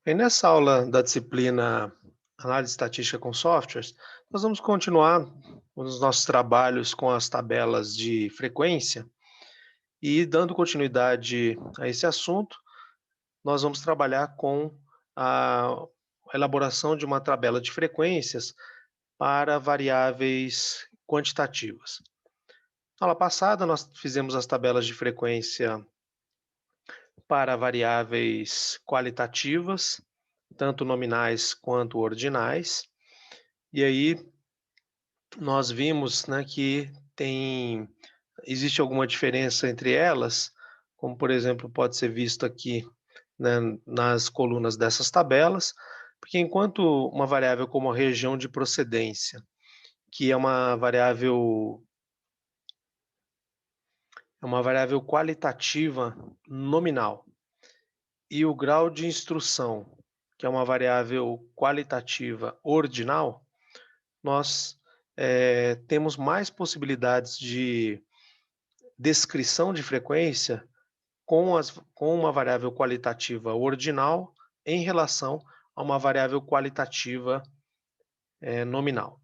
E nessa aula da disciplina Análise Estatística com Softwares, nós vamos continuar os nossos trabalhos com as tabelas de frequência e, dando continuidade a esse assunto, nós vamos trabalhar com a elaboração de uma tabela de frequências para variáveis quantitativas. Na aula passada, nós fizemos as tabelas de frequência para variáveis qualitativas, tanto nominais quanto ordinais. E aí nós vimos, né, que existe alguma diferença entre elas, como por exemplo pode ser visto aqui, né, nas colunas dessas tabelas, porque enquanto uma variável como a região de procedência, que é uma variável qualitativa nominal, e o grau de instrução, que é uma variável qualitativa ordinal, nós temos mais possibilidades de descrição de frequência com uma variável qualitativa ordinal em relação a uma variável qualitativa nominal,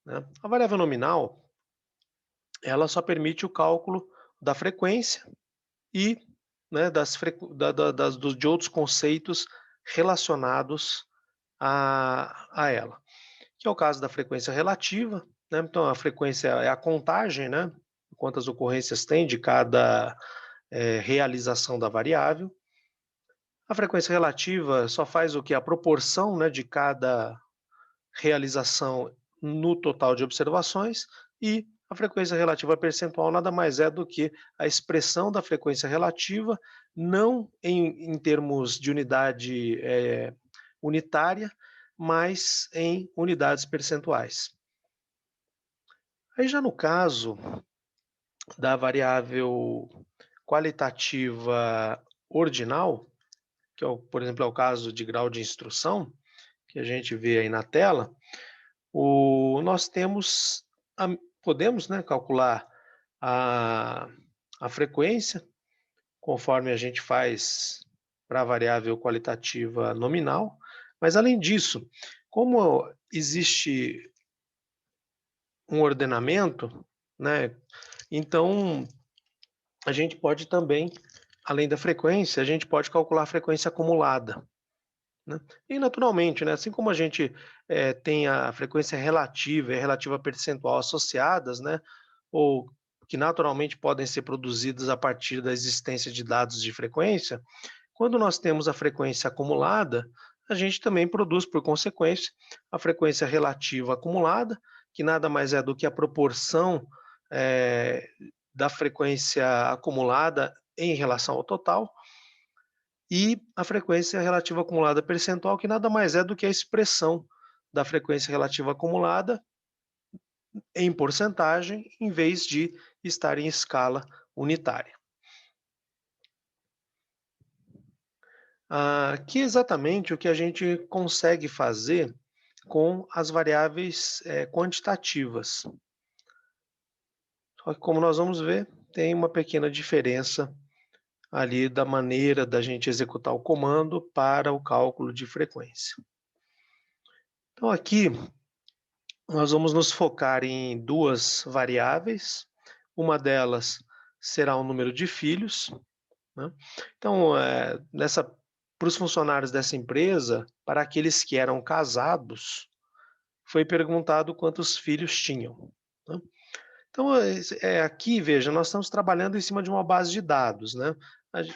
né? A variável nominal, ela só permite o cálculo da frequência e, né, de outros conceitos relacionados a ela, que é o caso da frequência relativa, né? Então a frequência é a contagem, né? Quantas ocorrências tem de cada realização da variável. A frequência relativa só faz o que? A proporção, né, de cada realização no total de observações, e a frequência relativa percentual nada mais é do que a expressão da frequência relativa, não em termos de unidade unitária, mas em unidades percentuais. Aí já no caso da variável qualitativa ordinal, que por exemplo é o caso de grau de instrução, que a gente vê aí na tela, nós podemos, né, calcular a, a frequência, conforme a gente faz para a variável qualitativa nominal, mas além disso, como existe um ordenamento, né, então a gente pode também, além da frequência, a gente pode calcular a frequência acumulada, né? E naturalmente, né, assim como a gente tem a frequência relativa e a relativa percentual associadas, né, ou que naturalmente podem ser produzidas a partir da existência de dados de frequência, quando nós temos a frequência acumulada, a gente também produz, por consequência, a frequência relativa acumulada, que nada mais é do que a proporção eh, da frequência acumulada em relação ao total, e a frequência relativa acumulada percentual, que nada mais é do que a expressão da frequência relativa acumulada em porcentagem, em vez de estar em escala unitária. Que é exatamente o que a gente consegue fazer com as variáveis quantitativas. Só que, como nós vamos ver, tem uma pequena diferença ali da maneira da gente executar o comando para o cálculo de frequência. Então aqui nós vamos nos focar em duas variáveis. Uma delas será o número de filhos, né? Então, para os funcionários dessa empresa, para aqueles que eram casados, foi perguntado quantos filhos tinham, né? Então, aqui, veja, nós estamos trabalhando em cima de uma base de dados, né?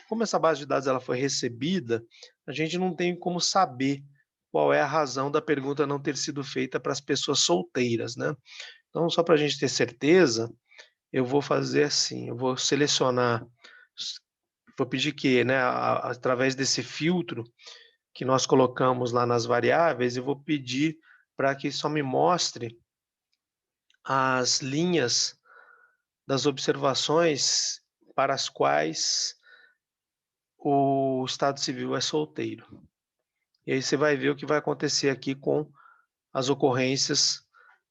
Como essa base de dados ela foi recebida, a gente não tem como saber qual é a razão da pergunta não ter sido feita para as pessoas solteiras, né? Então, só para a gente ter certeza, eu vou fazer assim, eu vou selecionar, vou pedir que, né, através desse filtro que nós colocamos lá nas variáveis, eu vou pedir para que só me mostre as linhas das observações para as quais o estado civil é solteiro. E aí você vai ver o que vai acontecer aqui com as ocorrências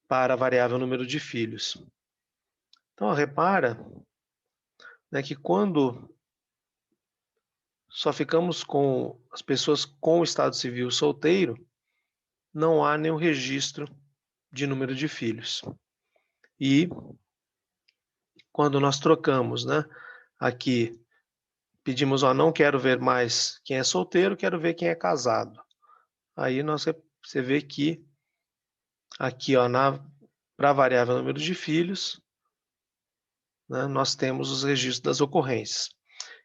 para a variável número de filhos. Então, repara, né, que quando só ficamos com as pessoas com o estado civil solteiro, não há nenhum registro de número de filhos. E quando nós trocamos, né, aqui, pedimos, ó, não quero ver mais quem é solteiro, quero ver quem é casado. Aí você vê que aqui, ó, para a variável número de filhos, né, nós temos os registros das ocorrências.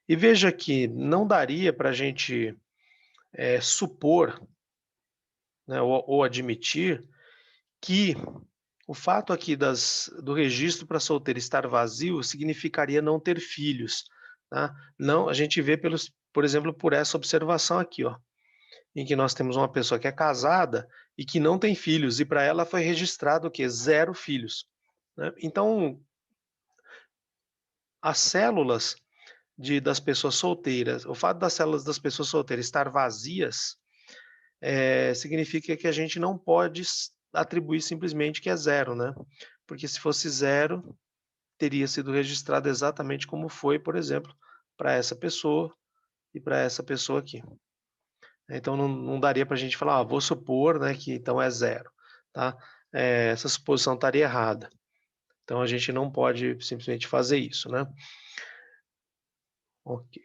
E veja que não daria para a gente supor, né, ou admitir que o fato aqui do registro para solteiro estar vazio significaria não ter filhos, tá? Não, a gente vê por exemplo, por essa observação aqui, ó, em que nós temos uma pessoa que é casada e que não tem filhos, e para ela foi registrado o quê? 0 filhos, né? Então, as células das pessoas solteiras, o fato das células das pessoas solteiras estar vazias, significa que a gente não pode atribuir simplesmente que é 0, né? Porque se fosse 0, teria sido registrado exatamente como foi, por exemplo, para essa pessoa e para essa pessoa aqui. Então não daria para a gente falar, vou supor, né, que então é 0, tá? Essa suposição estaria errada. Então a gente não pode simplesmente fazer isso, né? Ok.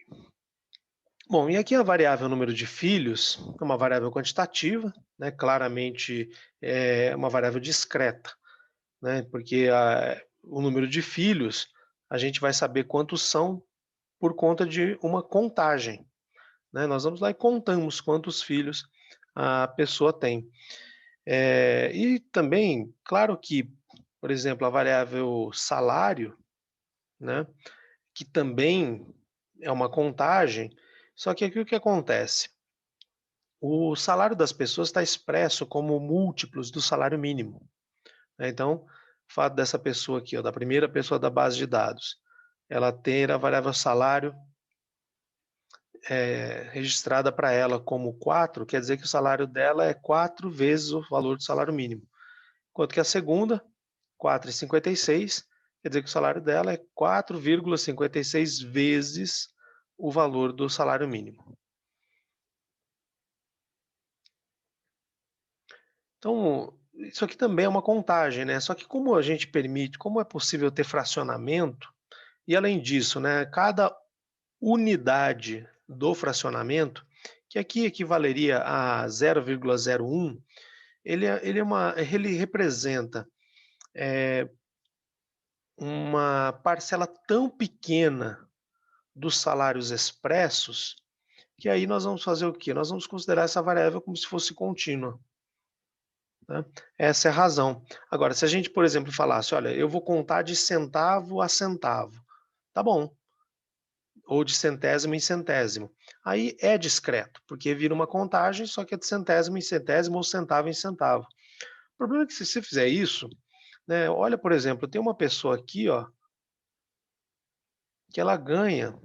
Bom, e aqui a variável número de filhos é uma variável quantitativa, né? Claramente é uma variável discreta, né? Porque o número de filhos a gente vai saber quantos são por conta de uma contagem, né? Nós vamos lá e contamos quantos filhos a pessoa tem. E também, claro que, por exemplo, a variável salário, né, que também é uma contagem, só que aqui o que acontece? O salário das pessoas está expresso como múltiplos do salário mínimo, né? Então, o fato dessa pessoa aqui, ó, da primeira pessoa da base de dados, ela ter a variável salário registrada para ela como 4, quer dizer que o salário dela é 4 vezes o valor do salário mínimo. Enquanto que a segunda, 4,56, quer dizer que o salário dela é 4,56 vezes o valor do salário mínimo. Então, isso aqui também é uma contagem, né? Só que como a gente permite, como é possível ter fracionamento, e além disso, né, cada unidade do fracionamento, que aqui equivaleria a 0,01, ele representa uma parcela tão pequena dos salários expressos, que aí nós vamos fazer o quê? Nós vamos considerar essa variável como se fosse contínua, né? Essa é a razão. Agora, se a gente, por exemplo, falasse, olha, eu vou contar de centavo a centavo, tá bom, ou de centésimo em centésimo. Aí é discreto, porque vira uma contagem, só que é de centésimo em centésimo ou centavo em centavo. O problema é que se você fizer isso, né, olha, por exemplo, tem uma pessoa aqui, ó, que ela ganha.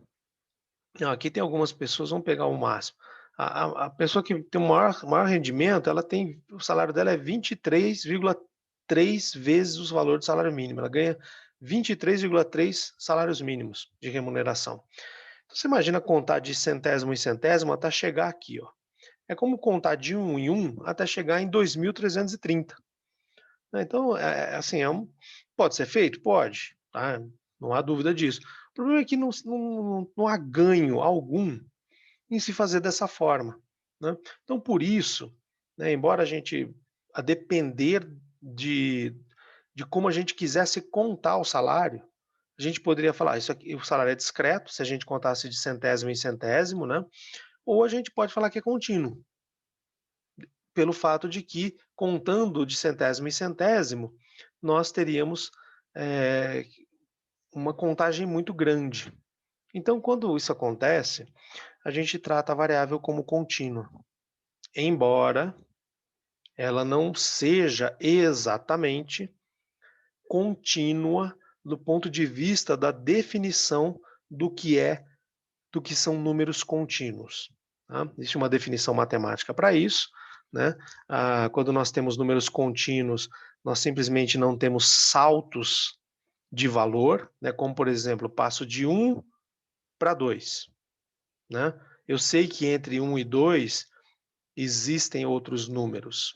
Não, aqui tem algumas pessoas, vamos pegar o máximo. A pessoa que tem o maior rendimento, ela tem, o salário dela é 23,3 vezes o valor do salário mínimo. Ela ganha 23,3 salários mínimos de remuneração. Então, você imagina contar de centésimo em centésimo até chegar aqui, ó. É como contar de um em um até chegar em 2.330. Né? Então, assim, pode ser feito? Pode, tá? Não há dúvida disso. O problema é que não há ganho algum em se fazer dessa forma, né? Então, por isso, né, embora a depender de, de como a gente quisesse contar o salário, a gente poderia falar, isso aqui, o salário é discreto, se a gente contasse de centésimo em centésimo, né? Ou a gente pode falar que é contínuo, pelo fato de que, contando de centésimo em centésimo, nós teríamos é, uma contagem muito grande. Então, quando isso acontece, a gente trata a variável como contínua, embora ela não seja exatamente contínua do ponto de vista da definição do do que são números contínuos. Tá? Existe uma definição matemática para isso, né? Quando nós temos números contínuos, nós simplesmente não temos saltos de valor, né? Como por exemplo, passo de 1 para 2. Né? eu sei que entre 1 e 2 existem outros números,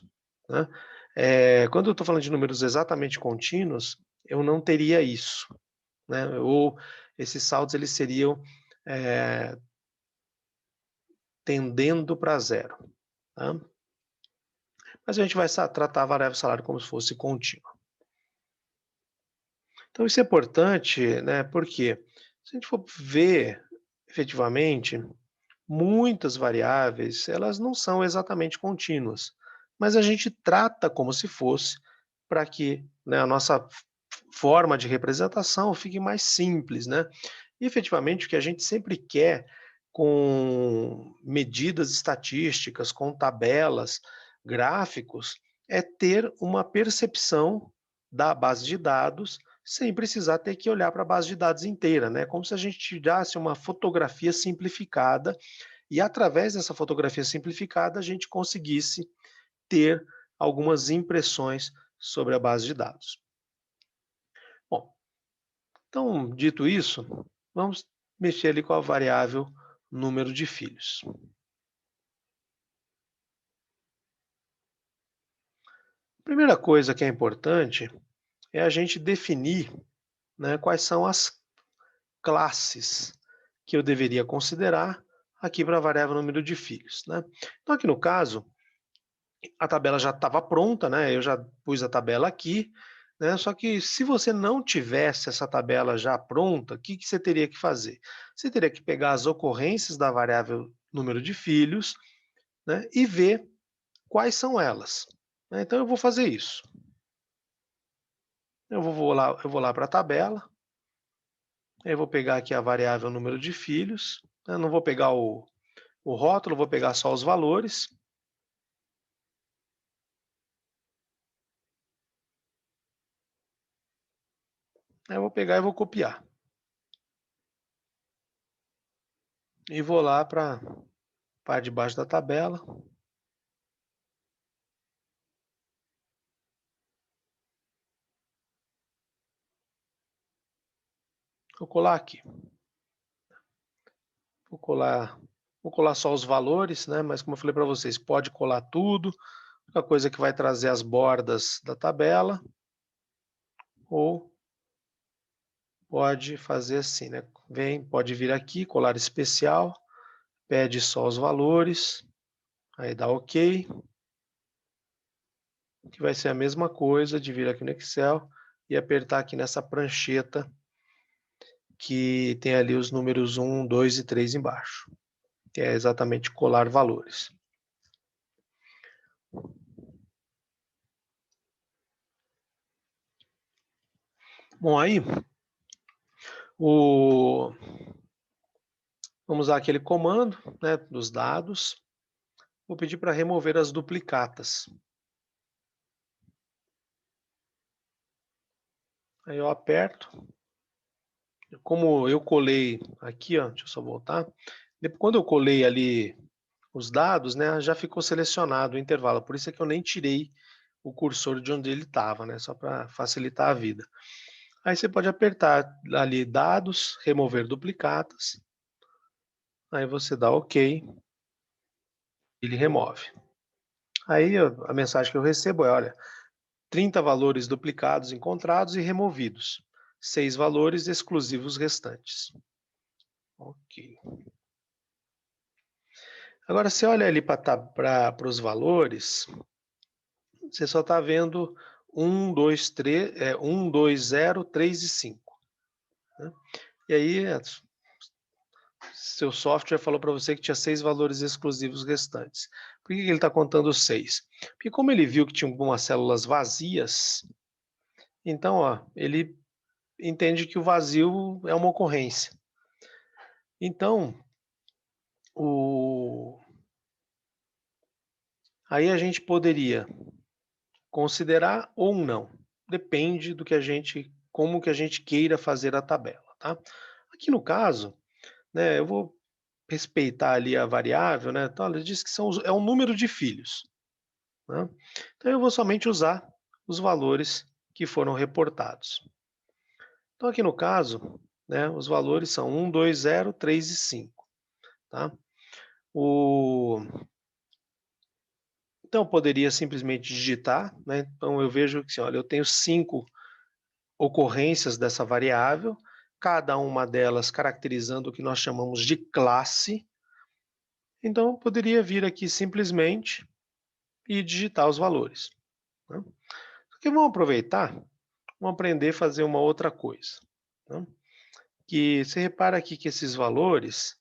né? Quando eu estou falando de números exatamente contínuos, eu não teria isso, né? Ou esses saldos eles seriam tendendo para zero, tá? Mas a gente vai tratar a variável salário como se fosse contínua. Então isso é importante, né? Porque se a gente for ver efetivamente, muitas variáveis, elas não são exatamente contínuas, mas a gente trata como se fosse para que, né, a nossa forma de representação fique mais simples, né? E efetivamente o que a gente sempre quer com medidas estatísticas, com tabelas, gráficos, é ter uma percepção da base de dados sem precisar ter que olhar para a base de dados inteira, né? Como se a gente tirasse uma fotografia simplificada e através dessa fotografia simplificada a gente conseguisse ter algumas impressões sobre a base de dados. Bom, então, dito isso, vamos mexer ali com a variável número de filhos. A primeira coisa que é importante é a gente definir, né, quais são as classes que eu deveria considerar aqui para a variável número de filhos, né? Então, aqui no caso, a tabela já estava pronta, né? Eu já pus a tabela aqui, né? Só que se você não tivesse essa tabela já pronta, o que você teria que fazer? Você teria que pegar as ocorrências da variável número de filhos, né? E ver quais são elas, né? Então eu vou fazer isso. Eu vou lá para a tabela, eu vou pegar aqui a variável número de filhos, né? Não vou pegar o rótulo, vou pegar só os valores. Aí eu vou pegar e vou copiar. E vou lá para a parte de baixo da tabela. Vou colar aqui. Vou colar só os valores, né? Mas como eu falei para vocês, pode colar tudo. A única coisa que vai trazer as bordas da tabela. Ou pode fazer assim, né? Pode vir aqui, colar especial, pede só os valores, aí dá OK, que vai ser a mesma coisa de vir aqui no Excel e apertar aqui nessa prancheta que tem ali os números 1, 2 e 3 embaixo, que é exatamente colar valores. Bom, aí vamos usar aquele comando, né, dos dados. Vou pedir para remover as duplicatas. Aí eu aperto. Como eu colei aqui, ó, deixa eu só voltar. Quando eu colei ali os dados, né, já ficou selecionado o intervalo. Por isso é que eu nem tirei o cursor de onde ele estava, né, só para facilitar a vida. Aí você pode apertar ali dados, remover duplicatas. Aí você dá OK. Ele remove. Aí a mensagem que eu recebo é, olha, 30 valores duplicados encontrados e removidos. 6 valores exclusivos restantes. Ok. Agora, você olha ali para os valores, você só está vendo 1, 2, 3, 1, 2, 0, 3 e 5. Né? E aí, seu software falou para você que tinha 6 valores exclusivos restantes. Por que ele está contando 6? Porque como ele viu que tinha algumas células vazias, então ó, ele entende que o vazio é uma ocorrência. Então, aí a gente poderia considerar ou não. Depende do que como que a gente queira fazer a tabela, tá? Aqui no caso, né, eu vou respeitar ali a variável, né? Então, ela diz que é um número de filhos, né? Então, eu vou somente usar os valores que foram reportados. Então, aqui no caso, né, os valores são 1, 2, 0, 3 e 5, tá? Então, eu poderia simplesmente digitar, né? Então, eu vejo que, assim, olha, eu tenho 5 ocorrências dessa variável, cada uma delas caracterizando o que nós chamamos de classe. Então, eu poderia vir aqui simplesmente e digitar os valores, né? Só que vamos aproveitar, vamos aprender a fazer uma outra coisa, né? Que você repara aqui que esses valores,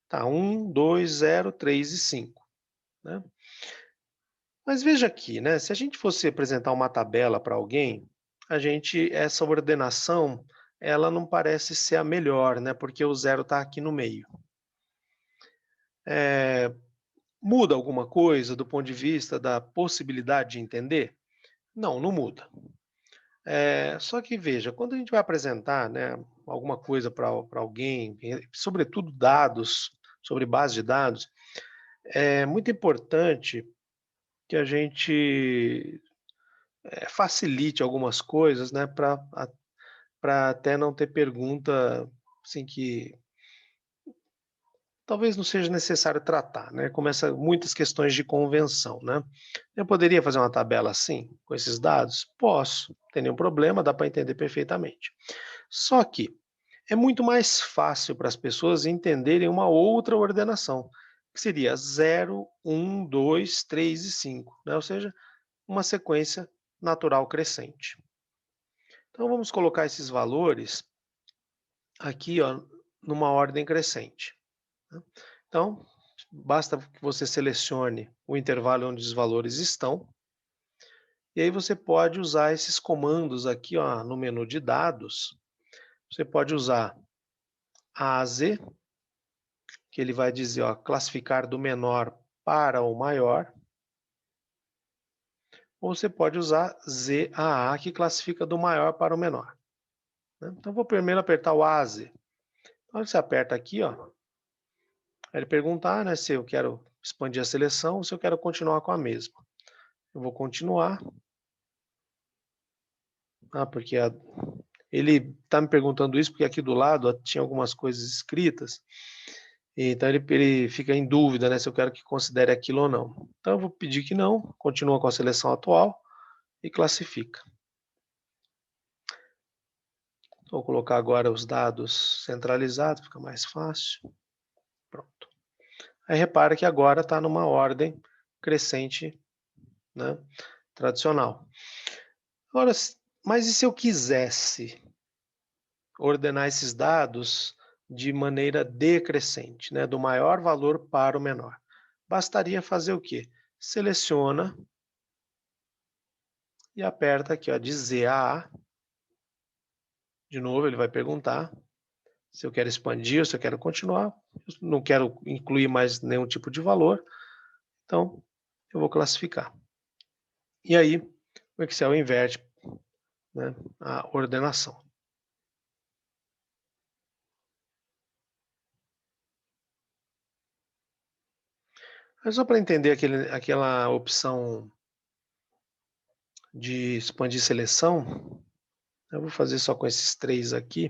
tá 1, 2, 0, 3 e 5, né? Mas veja aqui, né? Se a gente fosse apresentar uma tabela para alguém, essa ordenação, ela não parece ser a melhor, né? Porque o zero está aqui no meio. Muda alguma coisa do ponto de vista da possibilidade de entender? Não, não muda. Só que veja, quando a gente vai apresentar, né, alguma coisa para alguém, sobretudo dados, sobre base de dados, é muito importante que a gente facilite algumas coisas, né, para até não ter pergunta assim, que talvez não seja necessário tratar, né? Começa muitas questões de convenção, né? Eu poderia fazer uma tabela assim, com esses dados? Posso, não tem nenhum problema, dá para entender perfeitamente. Só que é muito mais fácil para as pessoas entenderem uma outra ordenação, que seria 0, 1, 2, 3 e 5, né? Ou seja, uma sequência natural crescente. Então vamos colocar esses valores aqui, ó, numa ordem crescente, né? Então, basta que você selecione o intervalo onde os valores estão, e aí você pode usar esses comandos aqui, ó, no menu de dados. Você pode usar A a Z, que ele vai dizer, ó, classificar do menor para o maior, ou você pode usar Z a A, que classifica do maior para o menor, né? Então, vou primeiro apertar o A a Z. Então, você aperta aqui, ó, ele perguntar, né, se eu quero expandir a seleção ou se eu quero continuar com a mesma. Eu vou continuar. Porque ele está me perguntando isso porque aqui do lado tinha algumas coisas escritas, então ele fica em dúvida, né, se eu quero que considere aquilo ou não. Então eu vou pedir que não, continua com a seleção atual e classifica. Vou colocar agora os dados centralizados, fica mais fácil. Pronto. Aí repara que agora está numa ordem crescente, né, tradicional. Agora, mas e se eu quisesse ordenar esses dados de maneira decrescente, né, do maior valor para o menor? Bastaria fazer o quê? Seleciona e aperta aqui, ó, de Z a A. De novo, ele vai perguntar se eu quero expandir ou se eu quero continuar. Eu não quero incluir mais nenhum tipo de valor, então eu vou classificar. E aí, o Excel inverte, né, a ordenação. Mas só para entender aquela opção de expandir seleção, eu vou fazer só com esses 3 aqui.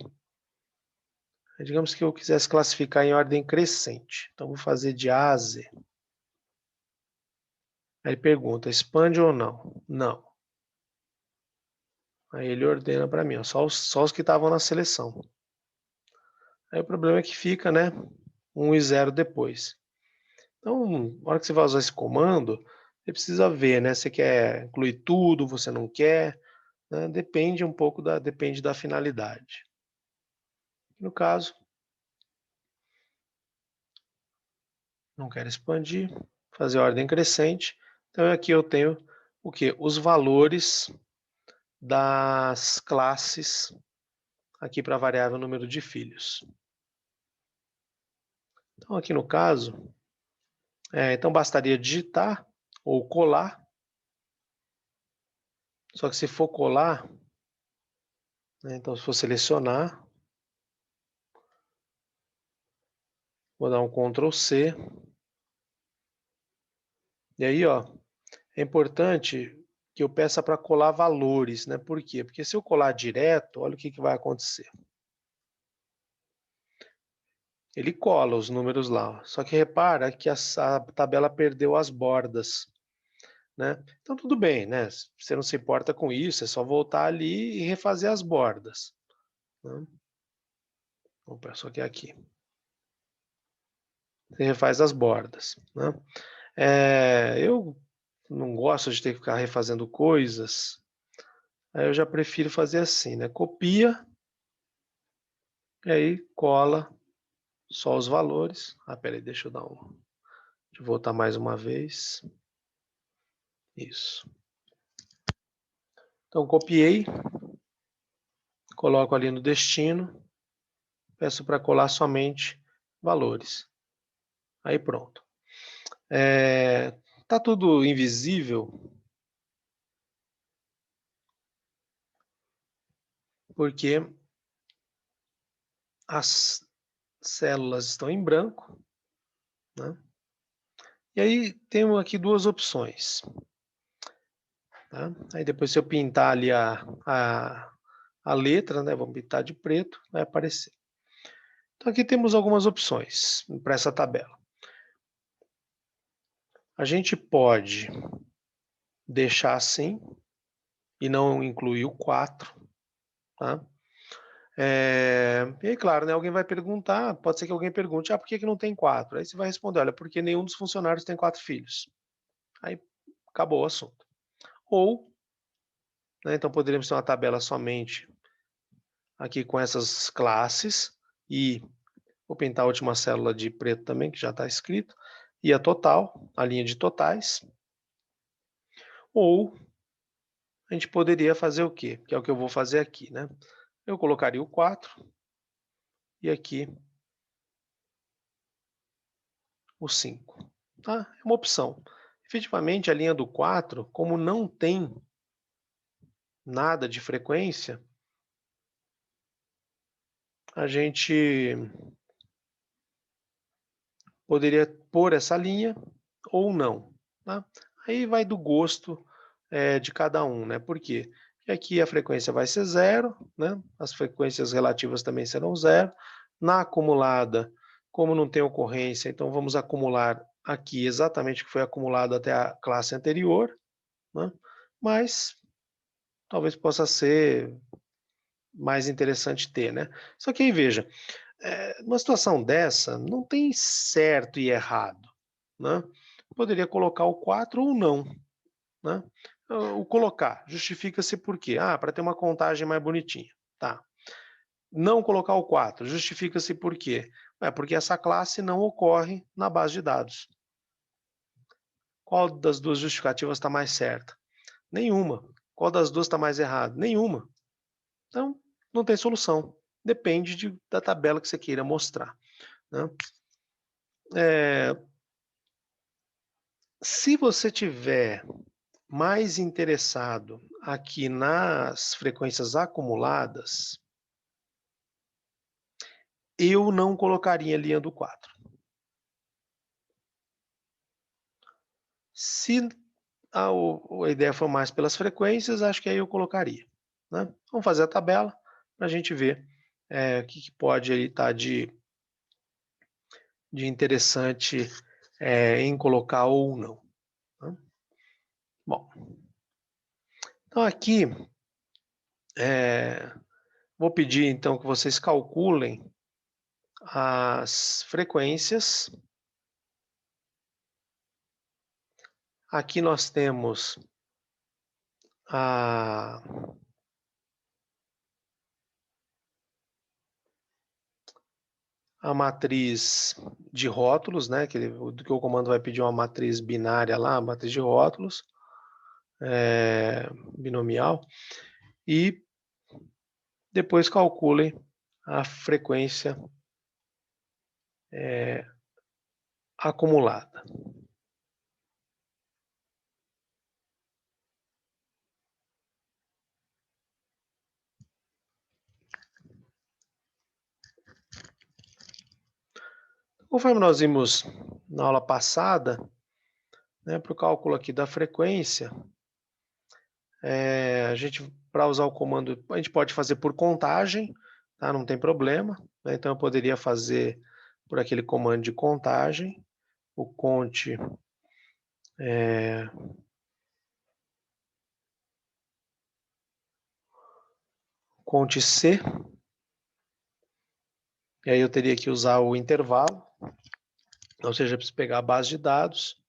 Digamos que eu quisesse classificar em ordem crescente. Então, vou fazer de A a Z. Aí ele pergunta, expande ou não? Não. Aí ele ordena para mim, ó, só os que estavam na seleção. Aí o problema é que fica, né, 1 e 0 depois. Então, na hora que você vai usar esse comando, você precisa ver, né, você quer incluir tudo, você não quer, né, depende um pouco depende da finalidade. No caso, não quero expandir, fazer ordem crescente. Então aqui eu tenho o quê? Os valores das classes aqui para a variável número de filhos. Então aqui no caso, então bastaria digitar ou colar. Só que se for colar, né, então se for selecionar, vou dar um Ctrl C. E aí, ó, é importante que eu peça para colar valores, né? Por quê? Porque se eu colar direto, olha o que vai acontecer. ele cola os números lá. Só que repara que a tabela perdeu as bordas, né? Então tudo bem, né? Você não se importa com isso, é só voltar ali e refazer as bordas, né? Opa, só que é aqui. Você refaz as bordas, né? Eu não gosto de ter que ficar refazendo coisas, aí eu já prefiro fazer assim, né? Copia, e aí cola só os valores. Ah, peraí, deixa eu deixa eu voltar mais uma vez. Isso. Então, copiei, coloco ali no destino, peço para colar somente valores. Aí pronto. Tá tudo invisível, porque as células estão em branco, né? E aí temos aqui duas opções. Tá? Aí depois se eu pintar ali a letra, né, vamos pintar de preto, vai aparecer. Então aqui temos algumas opções para essa tabela. A gente pode deixar assim e não incluir o 4, tá? E aí, claro, né, alguém vai perguntar, pode ser que alguém pergunte, por que não tem 4? Aí você vai responder, olha, porque nenhum dos funcionários tem 4 filhos. Aí acabou o assunto. Ou, né, então poderíamos ter uma tabela somente aqui com essas classes e vou pintar a última célula de preto também, que já está escrito, e a total, a linha de totais. Ou a gente poderia fazer o quê? Que é o que eu vou fazer aqui, né? Eu colocaria o 4 e aqui o 5. Tá? É uma opção. Efetivamente, a linha do 4, como não tem nada de frequência, a gente poderia pôr essa linha ou não. Tá? Aí vai do gosto de cada um, né? Por quê? Porque aqui a frequência vai ser 0, né? As frequências relativas também serão 0. Na acumulada, como não tem ocorrência, então vamos acumular aqui exatamente o que foi acumulado até a classe anterior, né? Mas talvez possa ser mais interessante ter, né? Só que aí veja, numa situação dessa, não tem certo e errado, né? Poderia colocar o 4 ou não, né? O colocar justifica-se por quê? Para ter uma contagem mais bonitinha, tá? Não colocar o 4 justifica-se por quê? Porque essa classe não ocorre na base de dados. Qual das duas justificativas está mais certa? Nenhuma. Qual das duas está mais errada? Nenhuma. Então, não tem solução. Depende da tabela que você queira mostrar, né? Se você tiver mais interessado aqui nas frequências acumuladas, eu não colocaria a linha do 4. Se a ideia for mais pelas frequências, acho que aí eu colocaria, né? Vamos fazer a tabela para a gente ver o que pode aí estar de interessante em colocar ou não, né? Bom, então aqui vou pedir então que vocês calculem as frequências. Aqui nós temos a matriz de rótulos, né? Que o comando vai pedir uma matriz binária lá, a matriz de rótulos, binomial, e depois calculem a frequência acumulada. Conforme nós vimos na aula passada, né, para o cálculo aqui da frequência, a gente, para usar o comando, a gente pode fazer por contagem, tá? Não tem problema, né? Então eu poderia fazer por aquele comando de contagem, o cont cont C, e aí eu teria que usar o intervalo, ou seja, eu preciso pegar a base de dados,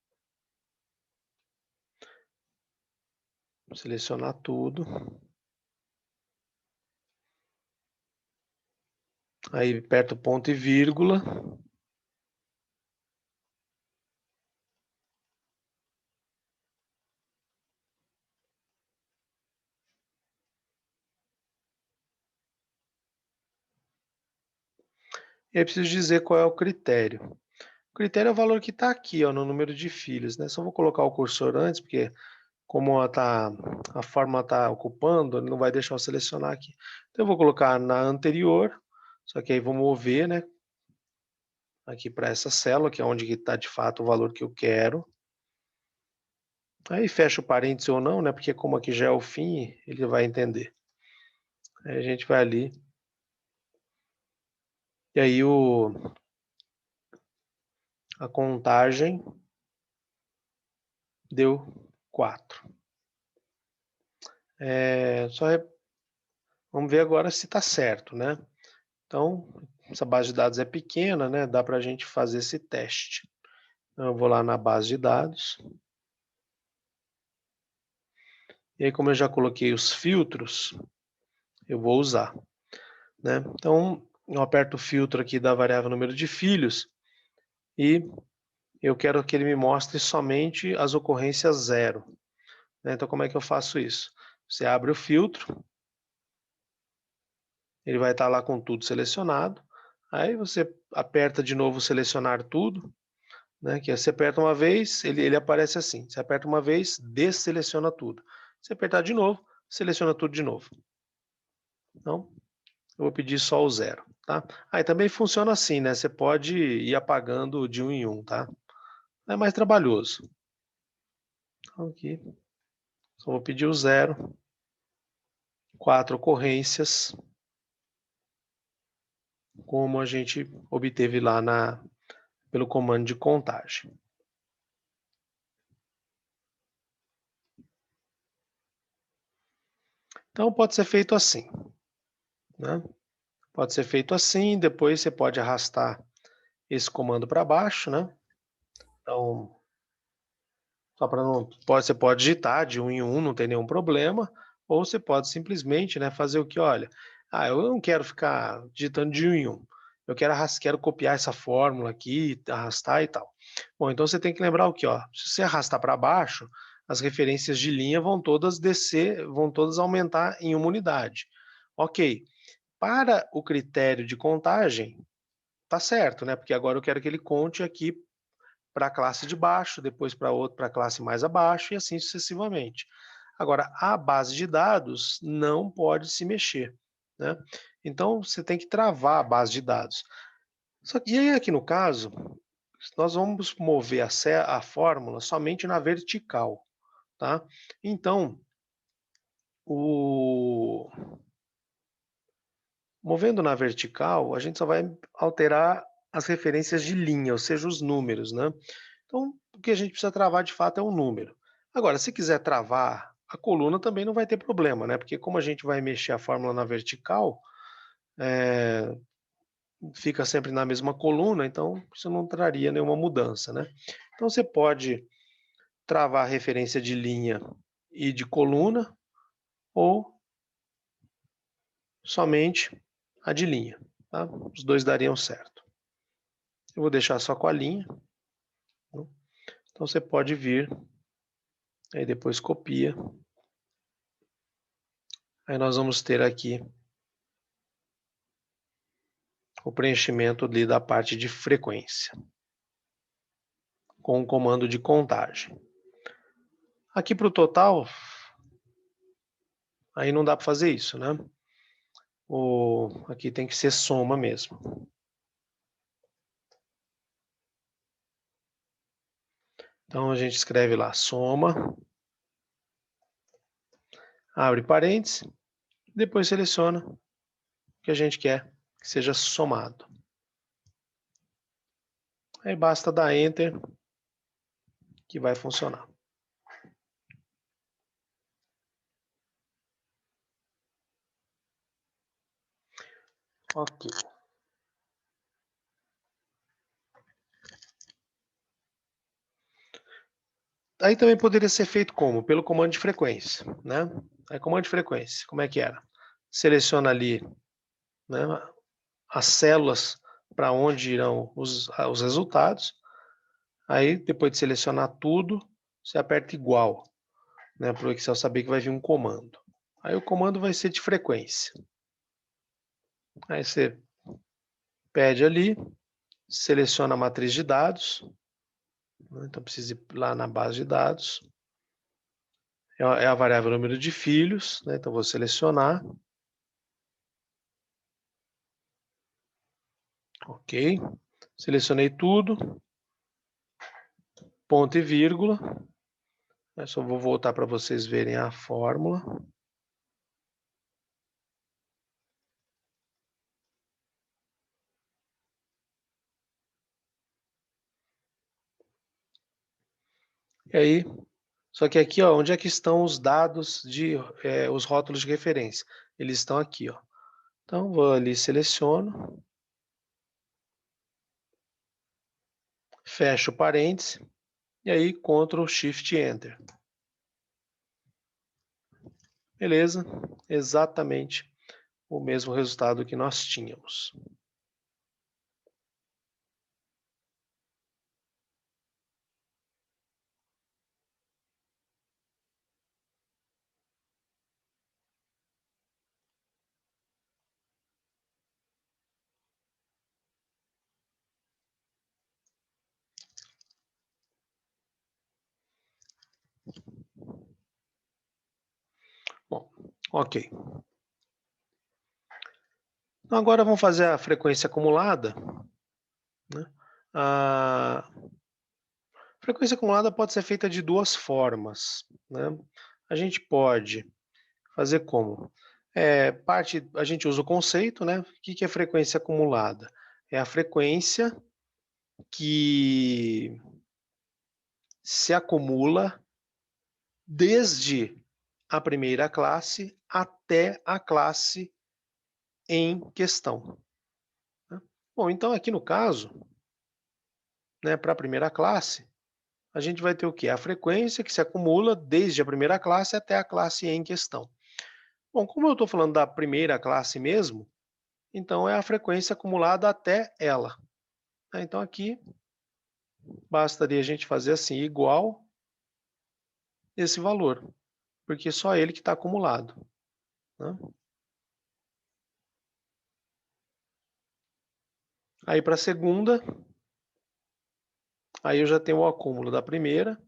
selecionar tudo, aí aperto ponto e vírgula, e aí preciso dizer qual é o critério. O critério é o valor que está aqui, ó, no número de filhos, né? Só vou colocar o cursor antes, porque como a forma está ocupando, ele não vai deixar eu selecionar aqui. Então eu vou colocar na anterior, só que aí vou mover, né? Aqui para essa célula, que é onde está de fato o valor que eu quero. Aí fecha o parênteses ou não, né? Porque como aqui já é o fim, ele vai entender. Aí a gente vai ali. E aí a contagem deu 4. Vamos ver agora se está certo, né? Então, essa base de dados é pequena, né? Dá para a gente fazer esse teste. Então, eu vou lá na base de dados. E aí, como eu já coloquei os filtros, eu vou usar, né? Então, eu aperto o filtro aqui da variável número de filhos e eu quero que ele me mostre somente as ocorrências 0. Né? Então, como é que eu faço isso? Você abre o filtro, ele vai estar lá com tudo selecionado, aí você aperta de novo selecionar tudo, né? Que você aperta uma vez, ele aparece assim, você aperta uma vez, desseleciona tudo. Se apertar de novo, seleciona tudo de novo. Então, eu vou pedir só o 0, tá? Aí também funciona assim, né? Você pode ir apagando de 1 em 1, tá? É mais trabalhoso. Então, aqui, só vou pedir o 0, 4 ocorrências, como a gente obteve lá pelo comando de contagem. Então, pode ser feito assim, né? Pode ser feito assim, depois você pode arrastar esse comando para baixo, né? Então, só para não, você pode digitar de 1 em 1, não tem nenhum problema, ou você pode simplesmente, né, fazer o que, olha, eu não quero ficar digitando de 1 em 1, eu quero copiar essa fórmula aqui, arrastar e tal. Bom, então você tem que lembrar o que, ó, se você arrastar para baixo, as referências de linha vão todas descer, vão todas aumentar em uma unidade. Ok, para o critério de contagem, tá certo, né? Porque agora eu quero que ele conte aqui para a classe de baixo, depois para outra, para a classe mais abaixo e assim sucessivamente. Agora, a base de dados não pode se mexer, né? Então, você tem que travar a base de dados. E aí, aqui no caso, nós vamos mover a fórmula somente na vertical, tá? Então, movendo na vertical, a gente só vai alterar as referências de linha, ou seja, os números, né? Então, o que a gente precisa travar de fato é um número. Agora, se quiser travar a coluna, também não vai ter problema, né? Porque como a gente vai mexer a fórmula na vertical, fica sempre na mesma coluna, então isso não traria nenhuma mudança, né? Então, você pode travar a referência de linha e de coluna, ou somente a de linha, tá? Os dois dariam certo. Eu vou deixar só com a linha. Então, você pode vir, aí depois copia. Aí nós vamos ter aqui o preenchimento ali da parte de frequência, com o comando de contagem. Aqui para o total, aí não dá para fazer isso, né? Aqui tem que ser soma mesmo. Então a gente escreve lá soma, abre parênteses, depois seleciona o que a gente quer que seja somado. Aí basta dar Enter que vai funcionar. Ok. Aí também poderia ser feito como? Pelo comando de frequência, né? Aí comando de frequência, como é que era? Seleciona ali, né, as células para onde irão os resultados. Aí, depois de selecionar tudo, você aperta igual, né, para o Excel saber que vai vir um comando. Aí o comando vai ser de frequência. Aí você pede ali, seleciona a matriz de dados, né, então precisa ir lá na base de dados. É a variável número de filhos, né, então vou selecionar. Ok. Selecionei tudo. Ponto e vírgula. Eu só vou voltar para vocês verem a fórmula. E aí, só que aqui, ó, onde é que estão os dados os rótulos de referência? Eles estão aqui, ó. Então, vou ali, seleciono, fecho o parêntese, e aí Ctrl Shift Enter. Beleza? Exatamente o mesmo resultado que nós tínhamos. Bom, ok. Então, agora vamos fazer a frequência acumulada, né? A frequência acumulada pode ser feita de duas formas, né? A gente pode fazer como? A gente usa o conceito, né? O que é frequência acumulada? É a frequência que se acumula desde a primeira classe até a classe em questão, né? Bom, então aqui no caso, né, para a primeira classe, a gente vai ter o quê? A frequência que se acumula desde a primeira classe até a classe em questão. Bom, como eu estou falando da primeira classe mesmo, então é a frequência acumulada até ela, né? Então aqui bastaria a gente fazer assim, igual esse valor, porque só ele que está acumulado, né? Aí para a segunda, aí eu já tenho o acúmulo da primeira,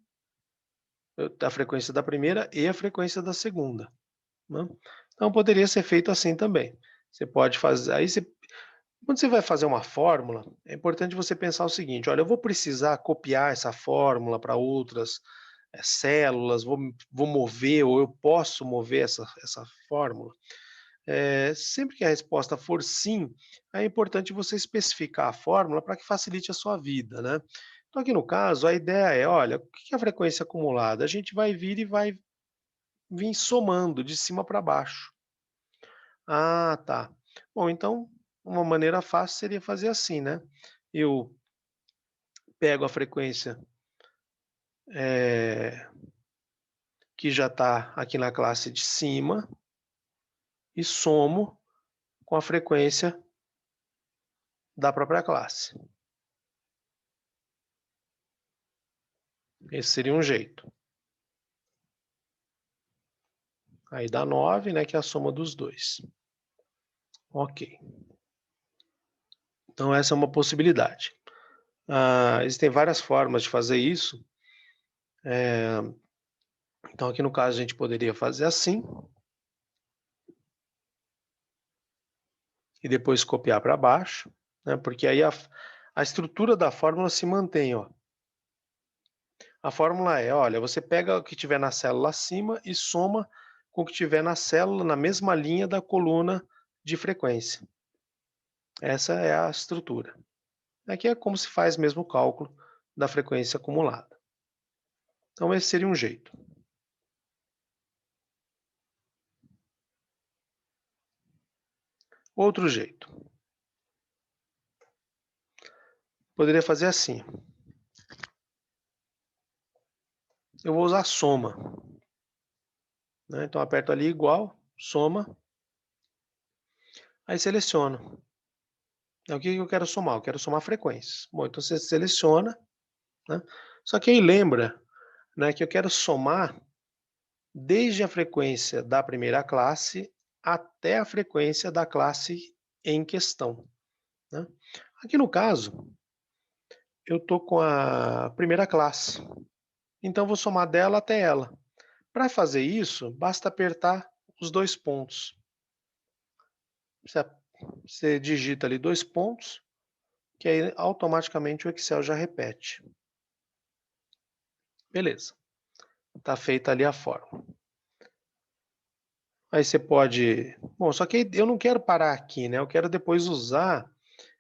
da frequência da primeira e a frequência da segunda, né? Então poderia ser feito assim também. Você pode fazer, quando você vai fazer uma fórmula, é importante você pensar o seguinte: olha, eu vou precisar copiar essa fórmula para outras células, vou mover, ou eu posso mover essa fórmula. Sempre que a resposta for sim, é importante você especificar a fórmula para que facilite a sua vida, né? Então, aqui no caso, a ideia é, olha, o que é a frequência acumulada? A gente vai vir e vai vir somando de cima para baixo. Ah, tá. Bom, então, uma maneira fácil seria fazer assim, né? Eu pego a frequência que já está aqui na classe de cima e somo com a frequência da própria classe. Esse seria um jeito. Aí dá 9, né, que é a soma dos dois. Ok. Então essa é uma possibilidade. Existem várias formas de fazer isso. Então aqui no caso a gente poderia fazer assim. E depois copiar para baixo, né, porque aí a estrutura da fórmula se mantém, ó. A fórmula é, olha, você pega o que tiver na célula acima e soma com o que tiver na célula, na mesma linha da coluna de frequência. Essa é a estrutura. Aqui é como se faz mesmo o cálculo da frequência acumulada. Então, esse seria um jeito. Outro jeito. Poderia fazer assim. Eu vou usar soma. Né? Então, aperto ali igual, soma. Aí seleciono. Então, o que eu quero somar? Eu quero somar frequências. Bom, então você seleciona. Né? Só que aí lembra, né, que eu quero somar desde a frequência da primeira classe até a frequência da classe em questão. Né? Aqui no caso, eu estou com a primeira classe, então vou somar dela até ela. Para fazer isso, basta apertar os dois pontos. Você digita ali 2 pontos, que aí automaticamente o Excel já repete. Beleza, está feita ali a fórmula. Aí você pode... Bom, só que eu não quero parar aqui, né? Eu quero depois usar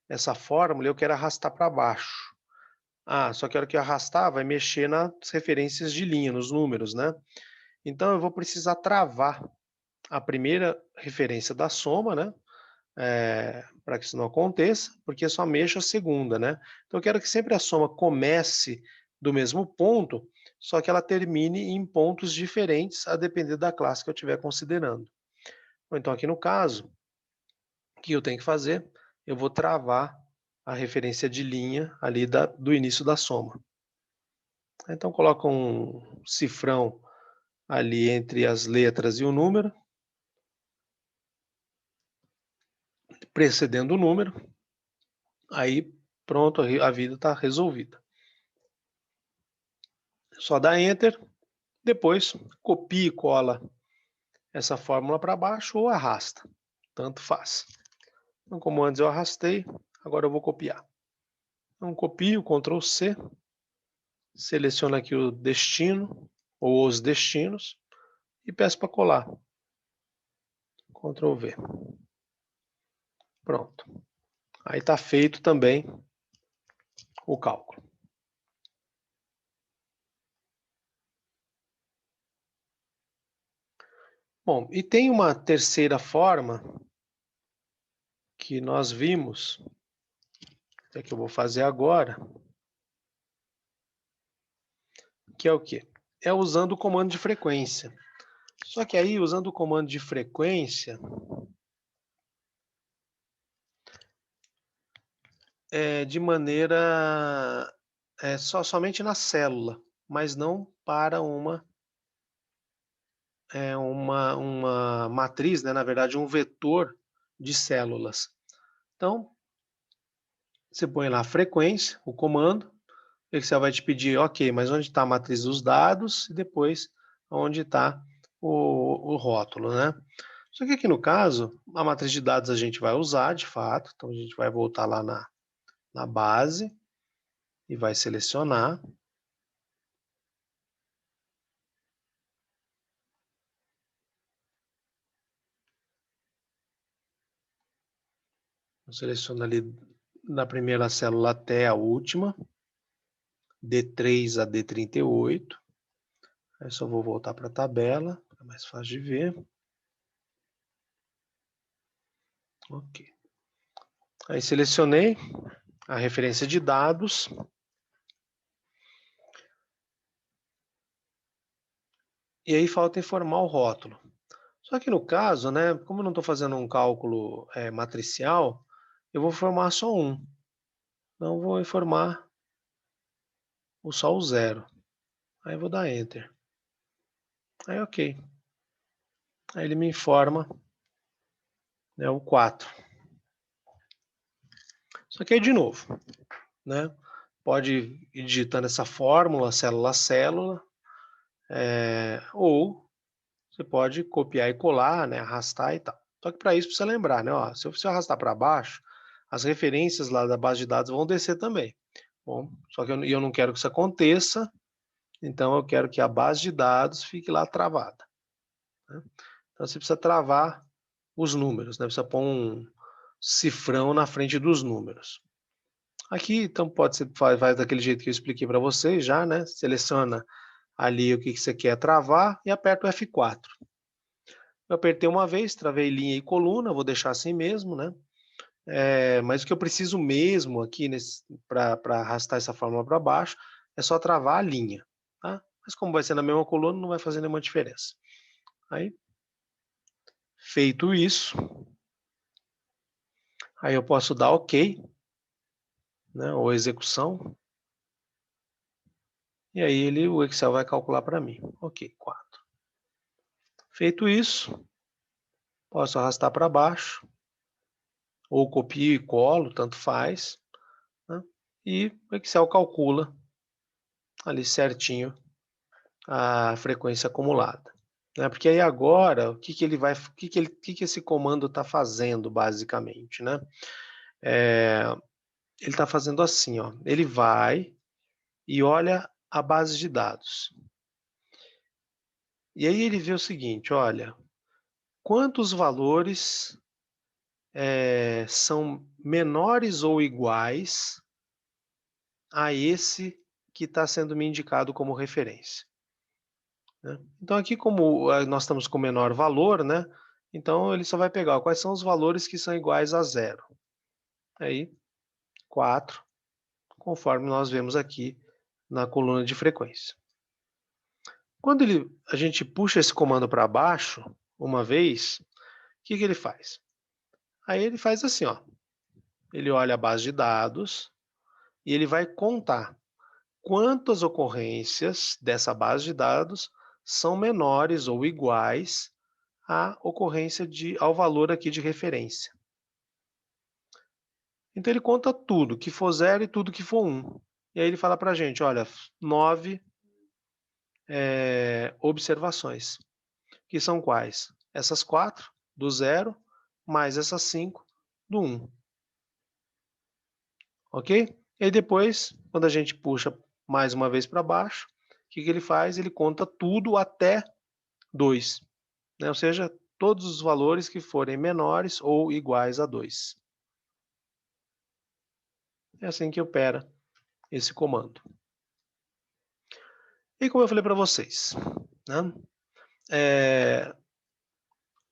essa fórmula, eu quero arrastar para baixo. Ah, só que a hora que eu arrastar, vai mexer nas referências de linha, nos números, né? Então eu vou precisar travar a primeira referência da soma, né? Para que isso não aconteça, porque só mexe a segunda, né? Então eu quero que sempre a soma comece do mesmo ponto, só que ela termine em pontos diferentes, a depender da classe que eu estiver considerando. Então aqui no caso, o que eu tenho que fazer? Eu vou travar a referência de linha ali do início da soma. Então coloca um cifrão ali entre as letras e o número, precedendo o número, aí pronto, a vida está resolvida. Só dá Enter, depois copia e cola essa fórmula para baixo ou arrasta, tanto faz. Então, como antes eu arrastei, agora eu vou copiar. Então copio, Ctrl C, seleciono aqui o destino, ou os destinos, e peço para colar. Ctrl V. Pronto. Aí está feito também o cálculo. Bom, e tem uma terceira forma que nós vimos, que eu vou fazer agora, que é o quê? É usando o comando de frequência. Só que aí, usando o comando de frequência, de maneira somente na célula, mas não para uma matriz, né? Na verdade, um vetor de células. Então, você põe lá a frequência, o comando, o Excel vai te pedir, ok, mas onde está a matriz dos dados e depois onde está o rótulo, né? Só que aqui no caso, a matriz de dados a gente vai usar, de fato, então a gente vai voltar lá na base e vai selecionar. Eu seleciono ali na primeira célula até a última, D3 a D38. Aí só vou voltar para a tabela, é mais fácil de ver. Ok. Aí selecionei a referência de dados. E aí falta informar o rótulo. Só que no caso, né, como eu não estou fazendo um cálculo matricial, eu vou formar só um. Então vou informar só o 0. Aí vou dar Enter. Aí ok. Aí ele me informa, né, o 4. Só que aí de novo, né, pode ir digitando essa fórmula, célula a célula, ou você pode copiar e colar, né, arrastar e tal. Só que para isso precisa lembrar, né, ó, se eu arrastar para baixo, as referências lá da base de dados vão descer também. Bom, só que eu não quero que isso aconteça, então eu quero que a base de dados fique lá travada. Né? Então você precisa travar os números, né? Precisa pôr um cifrão na frente dos números. Aqui, então, pode ser, faz daquele jeito que eu expliquei para vocês já, né? Seleciona ali o que você quer travar e aperta o F4. Eu apertei uma vez, travei linha e coluna, vou deixar assim mesmo, né? Mas o que eu preciso mesmo aqui para arrastar essa fórmula para baixo é só travar a linha, tá? Mas como vai ser na mesma coluna, não vai fazer nenhuma diferença. Aí, feito isso, aí eu posso dar OK, né? Ou execução. E aí o Excel vai calcular para mim. OK, 4. Feito isso, posso arrastar para baixo, ou copio e colo, tanto faz, né? E o Excel calcula ali certinho a frequência acumulada, né? Porque aí agora, o que esse comando está fazendo, basicamente, né? Ele está fazendo assim, ó, ele vai e olha a base de dados. E aí ele vê o seguinte, olha, quantos valores são menores ou iguais a esse que está sendo me indicado como referência, né? Então aqui, como nós estamos com menor valor, né? Então ele só vai pegar quais são os valores que são iguais a 0. Aí 4, conforme nós vemos aqui na coluna de frequência. Quando a gente puxa esse comando para baixo, uma vez, o que ele faz? Aí ele faz assim, ó. Ele olha a base de dados e ele vai contar quantas ocorrências dessa base de dados são menores ou iguais à ocorrência ao valor aqui de referência. Então ele conta tudo que for 0 e tudo que for 1. E aí ele fala para a gente, olha, 9 observações. Que são quais? Essas 4 do 0, mais essas 5 do 1. Ok? E aí depois, quando a gente puxa mais uma vez para baixo, o que ele faz? Ele conta tudo até 2, né? Ou seja, todos os valores que forem menores ou iguais a 2. É assim que opera esse comando. E como eu falei para vocês, né?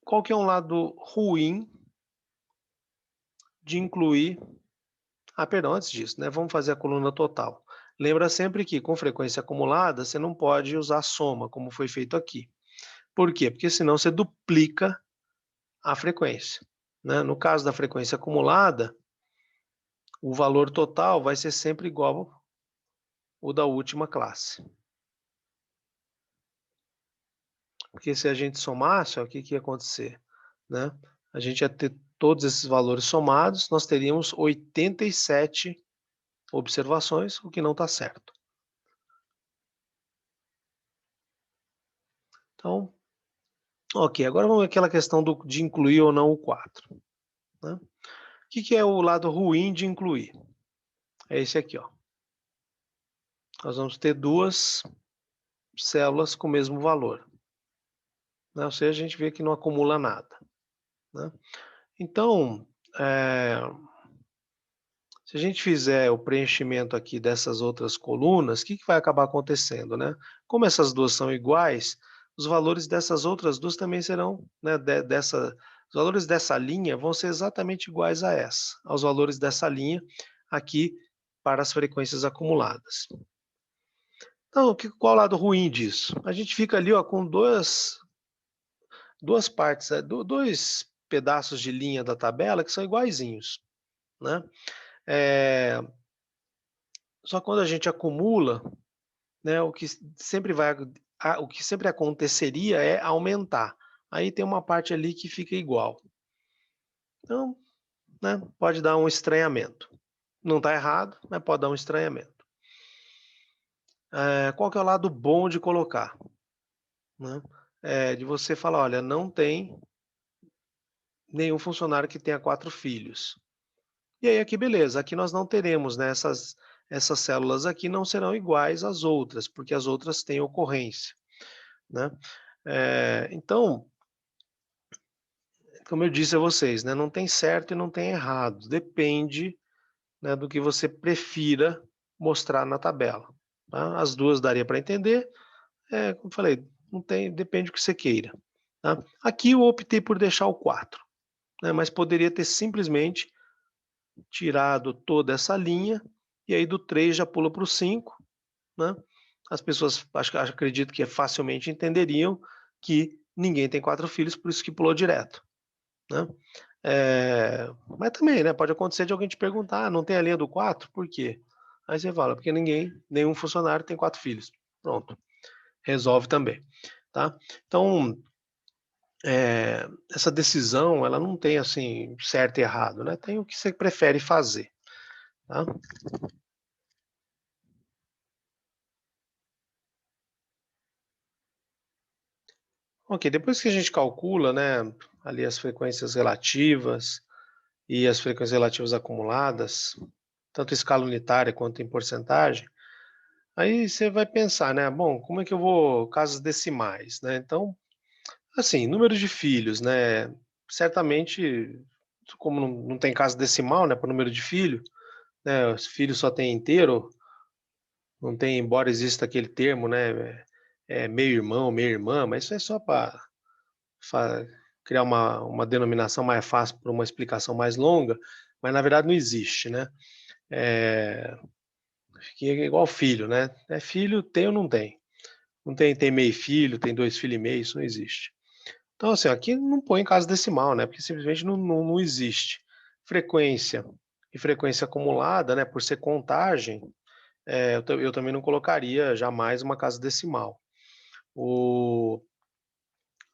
Qual que é um lado ruim de incluir... perdão, antes disso, né? Vamos fazer a coluna total. Lembra sempre que com frequência acumulada você não pode usar soma, como foi feito aqui. Por quê? Porque senão você duplica a frequência, né? No caso da frequência acumulada, o valor total vai ser sempre igual ao da última classe. Porque se a gente somasse, ó, o que ia acontecer, né? A gente ia ter todos esses valores somados, nós teríamos 87 observações, o que não está certo. Então, ok, agora vamos ver aquela questão de incluir ou não o 4. Né? O que é o lado ruim de incluir? É esse aqui, ó. Nós vamos ter duas células com o mesmo valor, né? Ou seja, a gente vê que não acumula nada, né? Então, se a gente fizer o preenchimento aqui dessas outras colunas, o que vai acabar acontecendo, né? Como essas duas são iguais, os valores dessas outras duas também serão, né, os valores dessa linha vão ser exatamente iguais a essa, aos valores dessa linha aqui para as frequências acumuladas. Então, qual é o lado ruim disso? A gente fica ali, ó, com duas partes, dois pedaços de linha da tabela que são iguaizinhos, né? Só quando a gente acumula, né, o que sempre aconteceria é aumentar. Aí tem uma parte ali que fica igual. Então, né, pode dar um estranhamento. Não está errado, mas pode dar um estranhamento. Qual que é o lado bom de colocar? Né? De você falar, olha, não tem nenhum funcionário que tenha 4 filhos. E aí aqui beleza, aqui nós não teremos, né, essas células aqui não serão iguais às outras, porque as outras têm ocorrência, né? Então, como eu disse a vocês, né, não tem certo e não tem errado, depende né, do que você prefira mostrar na tabela. Tá? As duas daria para entender, como eu falei, não tem, depende do que você queira. Tá? Aqui eu optei por deixar o 4, né, mas poderia ter simplesmente tirado toda essa linha, e aí do 3 já pula para o 5, né? As pessoas, acredito que facilmente entenderiam que ninguém tem 4 filhos, por isso que pulou direto, né? Mas também, né, pode acontecer de alguém te perguntar: "Ah, não tem a linha do 4? Por quê?" Aí você fala: "Porque nenhum funcionário tem 4 filhos". Pronto, resolve também, tá? Então, essa decisão, ela não tem, assim, certo e errado, né, tem o que você prefere fazer, tá? Ok, depois que a gente calcula, né, ali as frequências relativas e as frequências relativas acumuladas, tanto em escala unitária quanto em porcentagem, aí você vai pensar, né, bom, como é que eu vou casas decimais, né? Então, assim, número de filhos, né, certamente, como não tem casa decimal, né, para número de filho, né, os filhos só tem inteiro, não tem, embora exista aquele termo, né, meio irmão, meia irmã, mas isso é só para fa criar uma denominação mais fácil para uma explicação mais longa, mas na verdade não existe, né. Eh, que é igual filho, né, é filho, tem ou não tem. Não tem meio filho, tem 2 filhos e meio, isso não existe. Então, assim, aqui não põe em casa decimal, né, porque simplesmente não existe. Frequência e frequência acumulada, né, por ser contagem, eu também não colocaria jamais uma casa decimal. O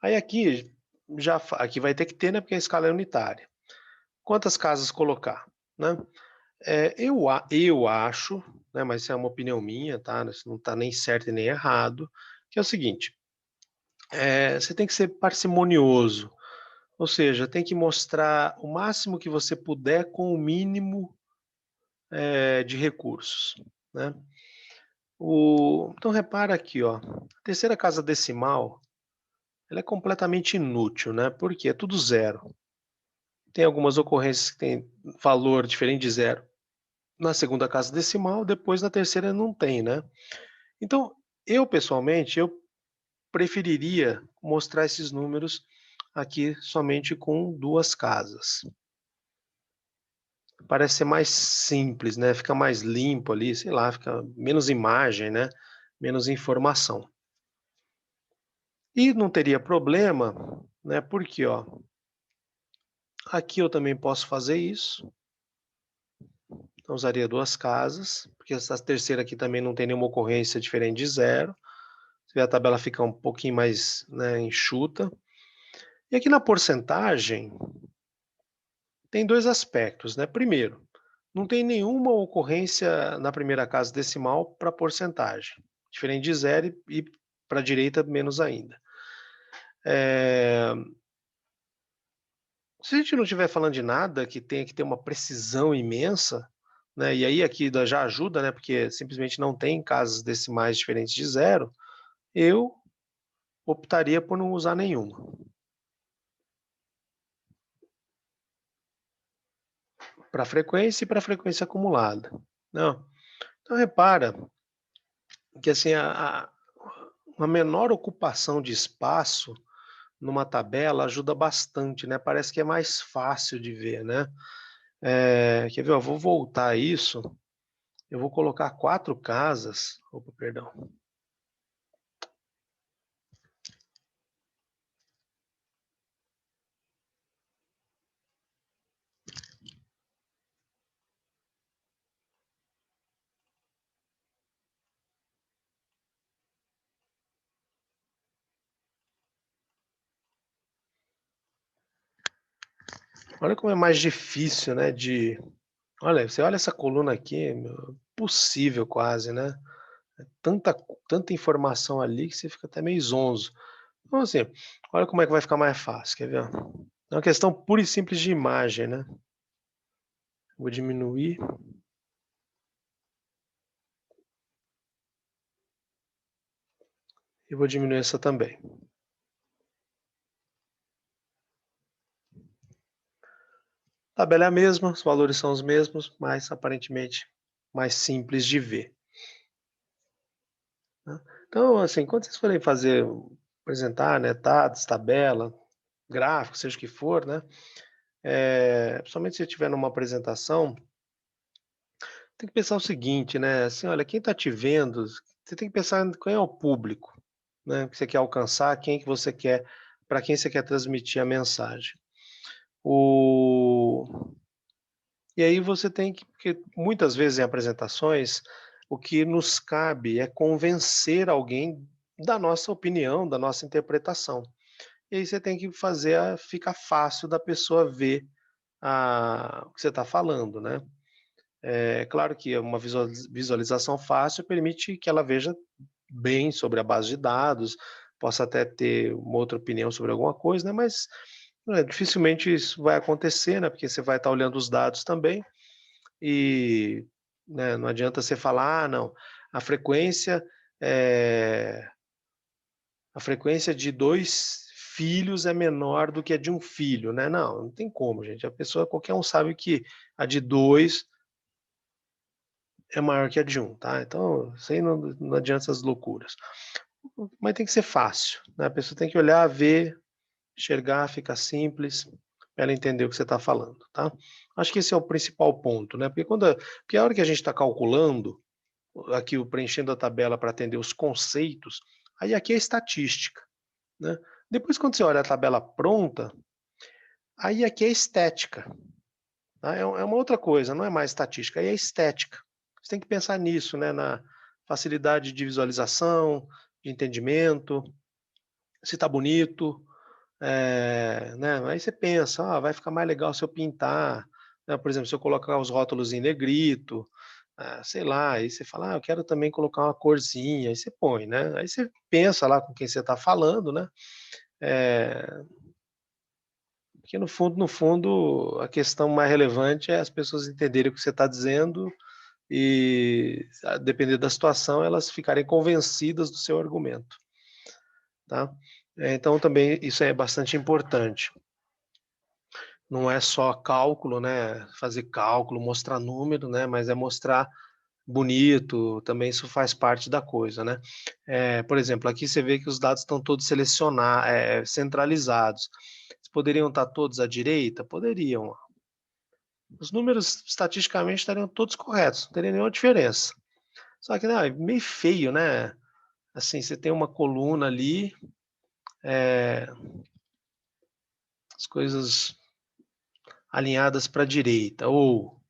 Aí aqui aqui vai ter que ter, né, porque a escala é unitária. Quantas casas colocar, né? Eu acho, né, mas isso é uma opinião minha, tá? Isso não está nem certo e nem errado, que é o seguinte: você tem que ser parcimonioso, ou seja, tem que mostrar o máximo que você puder com o mínimo de recursos, né? Então repara aqui, ó, a terceira casa decimal, ela é completamente inútil, né? Porque é tudo zero. Tem algumas ocorrências que têm valor diferente de zero na segunda casa decimal, depois na terceira não tem, né. Então, eu pessoalmente, eu preferiria mostrar esses números aqui somente com 2 casas. Parece ser mais simples, né, fica mais limpo ali, sei lá, fica menos imagem, né, menos informação. E não teria problema, né, porque, ó, aqui eu também posso fazer isso, então usaria 2 casas, porque essa terceira aqui também não tem nenhuma ocorrência diferente de zero. Você vê a tabela fica um pouquinho mais, né, enxuta. E aqui na porcentagem, tem 2 aspectos, né. Primeiro, não tem nenhuma ocorrência na primeira casa decimal para porcentagem, diferente de zero e para a direita menos ainda. Eh, Se a gente não estiver falando de nada que tenha que ter uma precisão imensa, né, e aí aqui já ajuda, né, porque simplesmente não tem casas decimais diferentes de zero, eu optaria por não usar nenhuma. Para frequência e para frequência acumulada. Não. Então repara que assim uma menor ocupação de espaço numa tabela ajuda bastante, né? Parece que é mais fácil de ver, né? Quer ver? Eu vou voltar a isso. Eu vou colocar 4 casas. Opa, perdão. Olha como é mais difícil, né? Olha, você olha essa coluna aqui, meu, possível quase, né? Tanta, tanta informação ali que você fica até meio zonzo. Então, assim, olha como é que vai ficar mais fácil, quer ver? É uma questão pura e simples de imagem, né? Vou diminuir e vou diminuir essa também. A tabela é a mesma, os valores são os mesmos, mas aparentemente mais simples de ver, né? Então, assim, quando vocês forem apresentar, né, dados, tabela, gráfico, seja o que for, né, principalmente se estiver numa apresentação, tem que pensar o seguinte, né, assim, olha, quem está te vendo, você tem que pensar em quem é o público, né, que você quer alcançar, quem que você quer, para quem você quer transmitir a mensagem. E aí você tem que, porque muitas vezes em apresentações, o que nos cabe é convencer alguém da nossa opinião, da nossa interpretação. E aí você tem que ficar fácil da pessoa ver o que você está falando, né? É claro que uma visualização fácil permite que ela veja bem sobre a base de dados, possa até ter uma outra opinião sobre alguma coisa, né? Mas dificilmente isso vai acontecer, né? Porque você vai estar olhando os dados também e, né, não adianta você falar, não, a frequência é, a frequência de 2 filhos é menor do que a de um filho, né? Não tem como, gente. A pessoa, qualquer um sabe que a de 2 é maior que a de 1, tá? Então, isso aí não adianta essas loucuras. Mas tem que ser fácil, né? A pessoa tem que olhar, ver, enxergar, fica simples, para ela entender o que você está falando, tá? Acho que esse é o principal ponto, né? Porque a hora que a gente está calculando, aqui preenchendo a tabela para atender os conceitos, aí aqui é estatística, né? Depois, quando você olha a tabela pronta, aí aqui é estética, tá? É uma outra coisa, não é mais estatística, aí é estética. Você tem que pensar nisso, né? Na facilidade de visualização, de entendimento, se está bonito, né? Aí você pensa, vai ficar mais legal se eu pintar, né? Por exemplo, se eu colocar os rótulos em negrito, sei lá, aí você fala, eu quero também colocar uma corzinha, aí você põe, né? Aí você pensa lá com quem você está falando, né? É, porque no fundo, a questão mais relevante é as pessoas entenderem o que você está dizendo e, a depender da situação, elas ficarem convencidas do seu argumento, tá? Então também isso é bastante importante. Não é só cálculo, né? Fazer cálculo, mostrar número, né? Mas é mostrar bonito, também isso faz parte da coisa, né? Por exemplo, aqui você vê que os dados estão todos centralizados. Eles poderiam estar todos à direita? Poderiam. Os números estatisticamente estariam todos corretos, não teria nenhuma diferença. Só que, né, é meio feio, né? Assim, você tem uma coluna ali, é, as coisas alinhadas para a direita, ou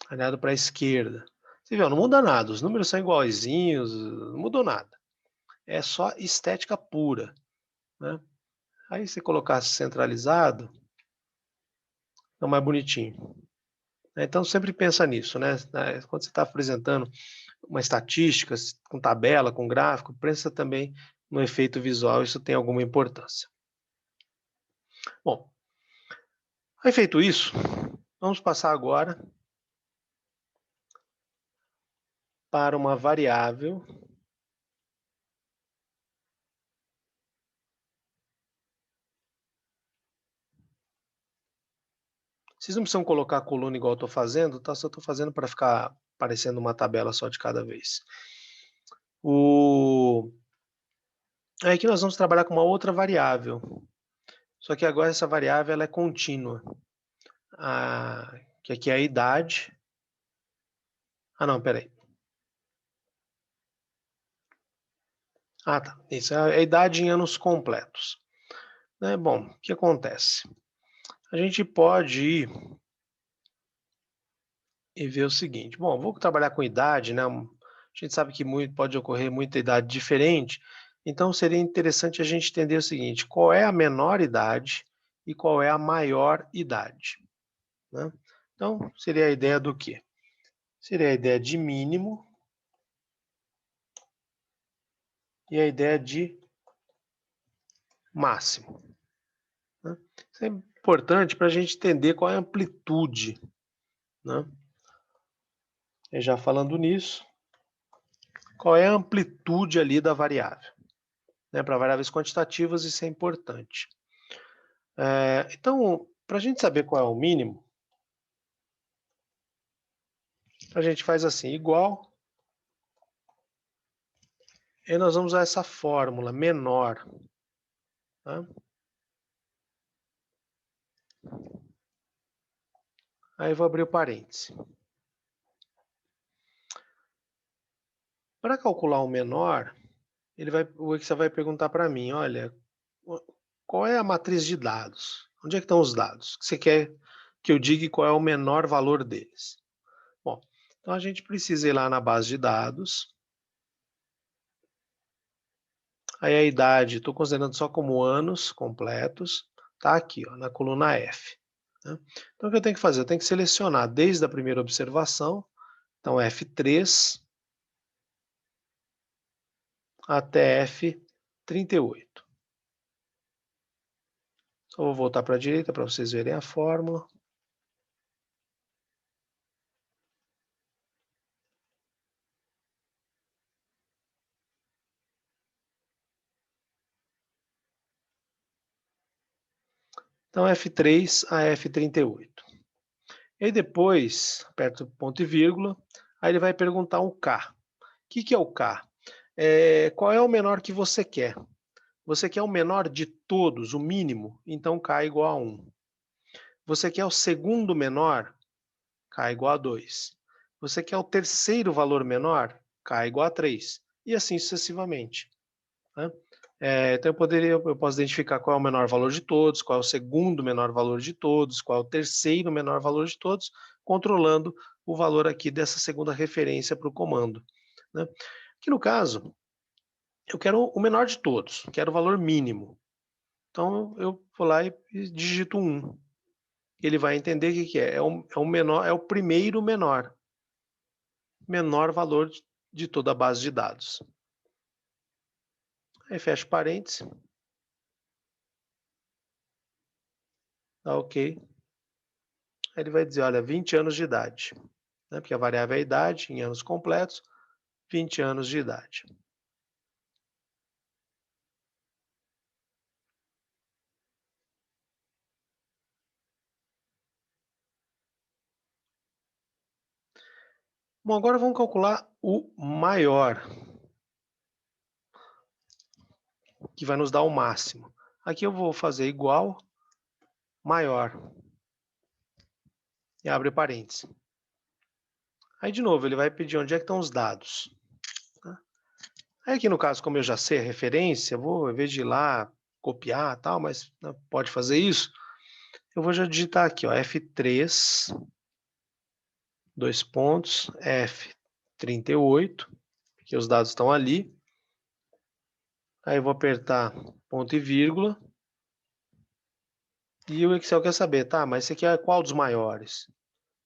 alinhado para a esquerda. Você viu, não muda nada, os números são iguaizinhos, não mudou nada. É só estética pura, né? Aí você colocasse centralizado, é mais bonitinho. Então sempre pensa nisso, né? Quando você está apresentando uma estatística, com tabela, com gráfico, pensa também no efeito visual, isso tem alguma importância. Bom, aí feito isso, vamos passar agora para uma variável. Vocês não precisam colocar a coluna igual eu estou fazendo, tá? Só estou fazendo para ficar parecendo uma tabela só de cada vez. Aí aqui nós vamos trabalhar com uma outra variável, só que agora essa variável ela é contínua. Que aqui é a idade. Não, peraí. Tá. Isso é a idade em anos completos. Bom, o que acontece? A gente pode ir e ver o seguinte. Bom, vou trabalhar com idade, né? A gente sabe que pode ocorrer muita idade diferente, então seria interessante a gente entender o seguinte: qual é a menor idade e qual é a maior idade, né? Então, seria a ideia do quê? Seria a ideia de mínimo e a ideia de máximo, né? Isso é importante para a gente entender qual é a amplitude, né? E já falando nisso, qual é a amplitude ali da variável? Para variáveis quantitativas, isso é importante. Então, para a gente saber qual é o mínimo, a gente faz assim, igual, e nós vamos usar essa fórmula, menor. Tá? Aí eu vou abrir o parêntese. Para calcular o menor, o Excel vai perguntar para mim, olha, qual é a matriz de dados? Onde é que estão os dados? Você quer que eu diga qual é o menor valor deles? Bom, então a gente precisa ir lá na base de dados. Aí a idade, estou considerando só como anos completos, está aqui, ó, na coluna F. Né? Então o que eu tenho que fazer? Eu tenho que selecionar desde a primeira observação, então F3 até F38. Só vou voltar para a direita para vocês verem a fórmula. Então F3 a F38. E aí depois, aperto ponto e vírgula, aí ele vai perguntar o K. O que é o K? Qual é o menor que você quer? Você quer o menor de todos, o mínimo? Então K é igual a 1. Você quer o segundo menor? K é igual a 2. Você quer o terceiro valor menor? K é igual a 3. E assim sucessivamente. Né? Então eu posso identificar qual é o menor valor de todos, qual é o segundo menor valor de todos, qual é o terceiro menor valor de todos, controlando o valor aqui dessa segunda referência para o comando. Né? Aqui no caso, eu quero o menor de todos, quero o valor mínimo. Então eu vou lá e digito 1. Ele vai entender o que é. É o menor, é o primeiro menor valor de toda a base de dados. Aí fecho parênteses. Tá ok. Aí ele vai dizer, olha, 20 anos de idade. Né? Porque a variável é a idade, em anos completos, 20 anos de idade. Bom, agora vamos calcular o maior, que vai nos dar o máximo. Aqui eu vou fazer igual, maior. E abre parênteses. Aí, de novo, ele vai pedir onde é que estão os dados. Aí aqui no caso, como eu já sei a referência, eu vou, ao invés de ir lá, copiar tal, mas né, pode fazer isso, eu vou já digitar aqui, ó, F3, dois pontos, F38, porque os dados estão ali. Aí eu vou apertar ponto e vírgula. E o Excel quer saber, tá, mas você quer qual dos maiores?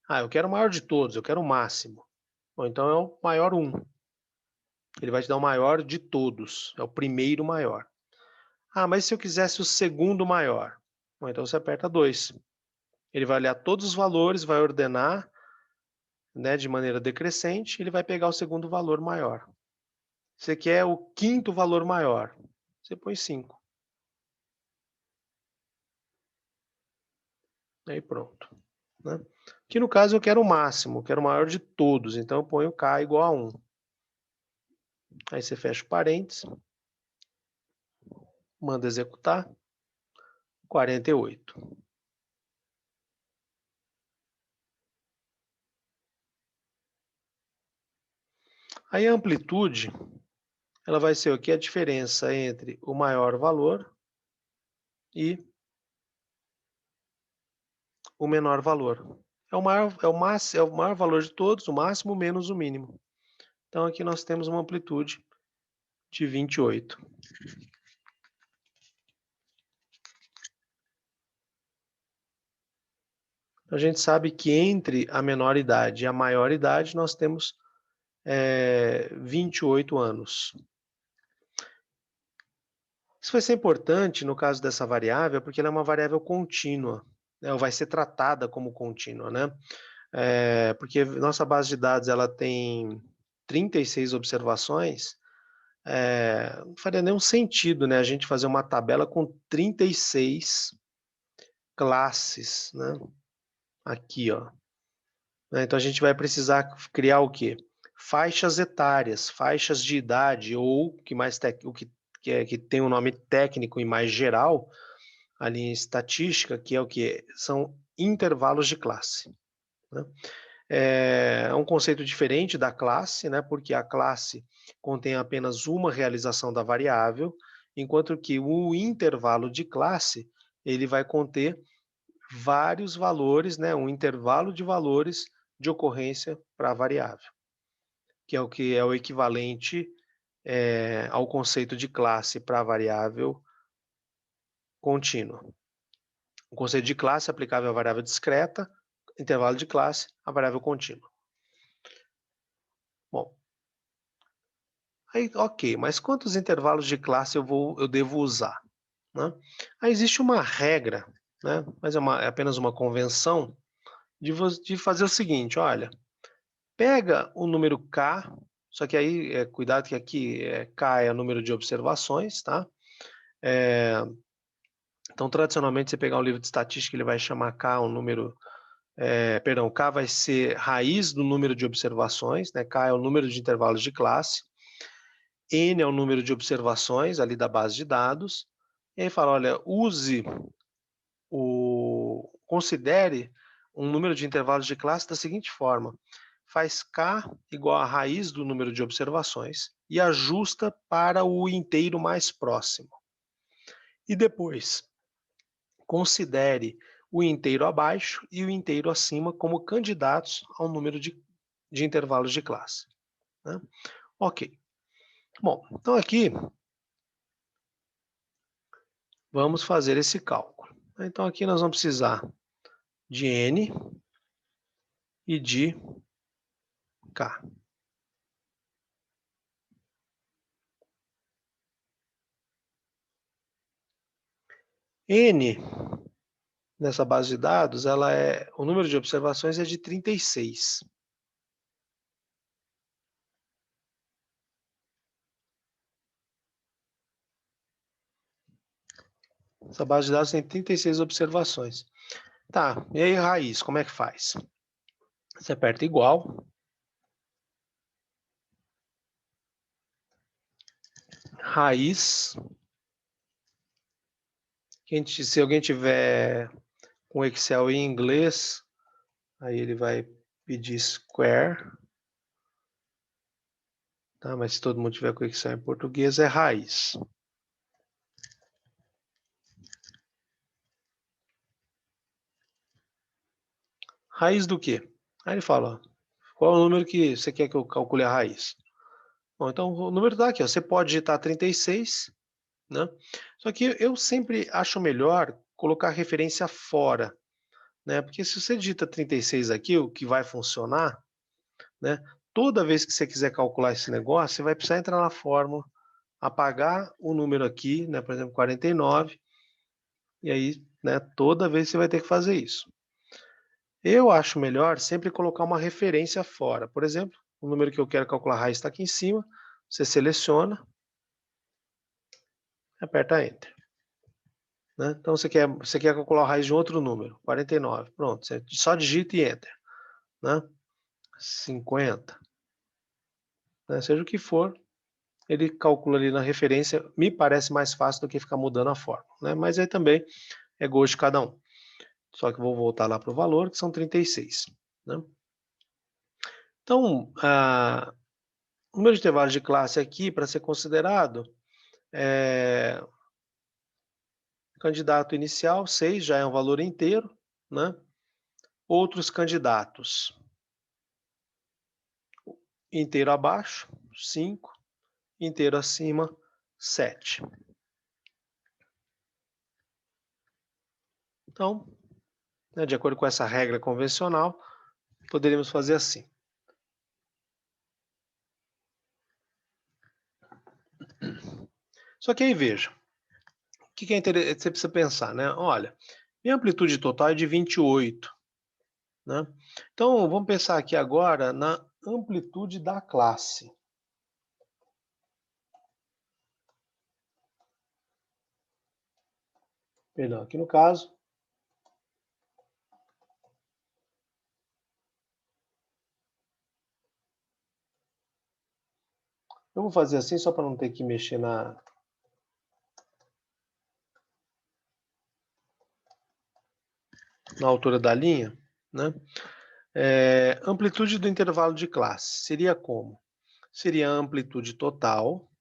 Ah, eu quero o maior de todos, eu quero o máximo. Ou então é o maior 1. Ele vai te dar o maior de todos, é o primeiro maior. Ah, mas se eu quisesse o segundo maior? Bom, então você aperta 2. Ele vai olhar todos os valores, vai ordenar, né, de maneira decrescente, ele vai pegar o segundo valor maior. Você quer o quinto valor maior? Você põe 5. Aí pronto. Né? Aqui no caso eu quero o máximo, eu quero o maior de todos, então eu ponho K igual a 1. Aí você fecha o parênteses, manda executar, 48. Aí a amplitude, ela vai ser o que? A diferença entre o maior valor e o menor valor. É o maior valor de todos, o máximo menos o mínimo. Então aqui nós temos uma amplitude de 28. A gente sabe que entre a menor idade e a maior idade nós temos 28 anos. Isso vai ser importante no caso dessa variável, porque ela é uma variável contínua, né, ou vai ser tratada como contínua, né? Porque nossa base de dados ela tem 36 observações, não faria nenhum sentido, né, a gente fazer uma tabela com 36 classes, né? Aqui, ó. Então, a gente vai precisar criar o quê? Faixas etárias, faixas de idade, ou o que tem um nome técnico e mais geral, ali em estatística, que é o que? São intervalos de classe, né? É um conceito diferente da classe, né? Porque a classe contém apenas uma realização da variável, enquanto que o intervalo de classe, ele vai conter vários valores, né? Um intervalo de valores de ocorrência para a variável, que é o equivalente ao conceito de classe para a variável contínua. O conceito de classe é aplicável à variável discreta, intervalo de classe, à variável contínua. Bom, aí, ok, mas quantos intervalos de classe eu devo usar, né? Aí existe uma regra, né? Mas é apenas uma convenção de fazer o seguinte, olha, pega o número k, só que aí, cuidado que aqui k é o número de observações, tá? Então, tradicionalmente, você pegar um livro de estatística, ele vai chamar k um número, k vai ser raiz do número de observações, né? K é o número de intervalos de classe, N é o número de observações ali da base de dados, e aí fala, olha, considere um número de intervalos de classe da seguinte forma, faz K igual a raiz do número de observações e ajusta para o inteiro mais próximo. E depois, considere o inteiro abaixo e o inteiro acima como candidatos ao número de intervalos de classe, né? Ok. Bom, então aqui vamos fazer esse cálculo. Então aqui nós vamos precisar de N e de K. N, nessa base de dados, o número de observações é de 36. Essa base de dados tem 36 observações. Tá, e aí raiz, como é que faz? Você aperta igual. Raiz. Se alguém tiver com Excel em inglês, aí ele vai pedir square. Tá? Mas se todo mundo tiver com Excel em português, é raiz. Raiz do quê? Aí ele fala, ó, qual é o número que você quer que eu calcule a raiz? Bom, então o número está aqui, ó. Você pode digitar 36, né? Só que eu sempre acho melhor colocar a referência fora, né? Porque se você digita 36 aqui, o que vai funcionar, né? Toda vez que você quiser calcular esse negócio, você vai precisar entrar na fórmula, apagar o número aqui, né? Por exemplo, 49, e aí, né? Toda vez você vai ter que fazer isso. Eu acho melhor sempre colocar uma referência fora. Por exemplo, o número que eu quero calcular a raiz está aqui em cima, você seleciona, aperta Enter. Né? Então você quer calcular a raiz de um outro número, 49. Pronto, você só digita e Enter. Né? 50. Né? Seja o que for, ele calcula ali na referência, me parece mais fácil do que ficar mudando a forma. Né? Mas aí também é gosto de cada um. Só que eu vou voltar lá para o valor, que são 36. Né? Então, o número de intervalos de classe aqui, para ser considerado, candidato inicial, 6, já é um valor inteiro. Né? Outros candidatos, inteiro abaixo, 5, inteiro acima, 7. Então, né, de acordo com essa regra convencional, poderíamos fazer assim. Só que aí veja, o que é interessante, você precisa pensar, né? Olha, minha amplitude total é de 28, né? Então, vamos pensar aqui agora na amplitude da classe. Perdão, aqui no caso, Vamos fazer assim só para não ter que mexer na altura da linha, né? Amplitude do intervalo de classe seria como? Seria a amplitude total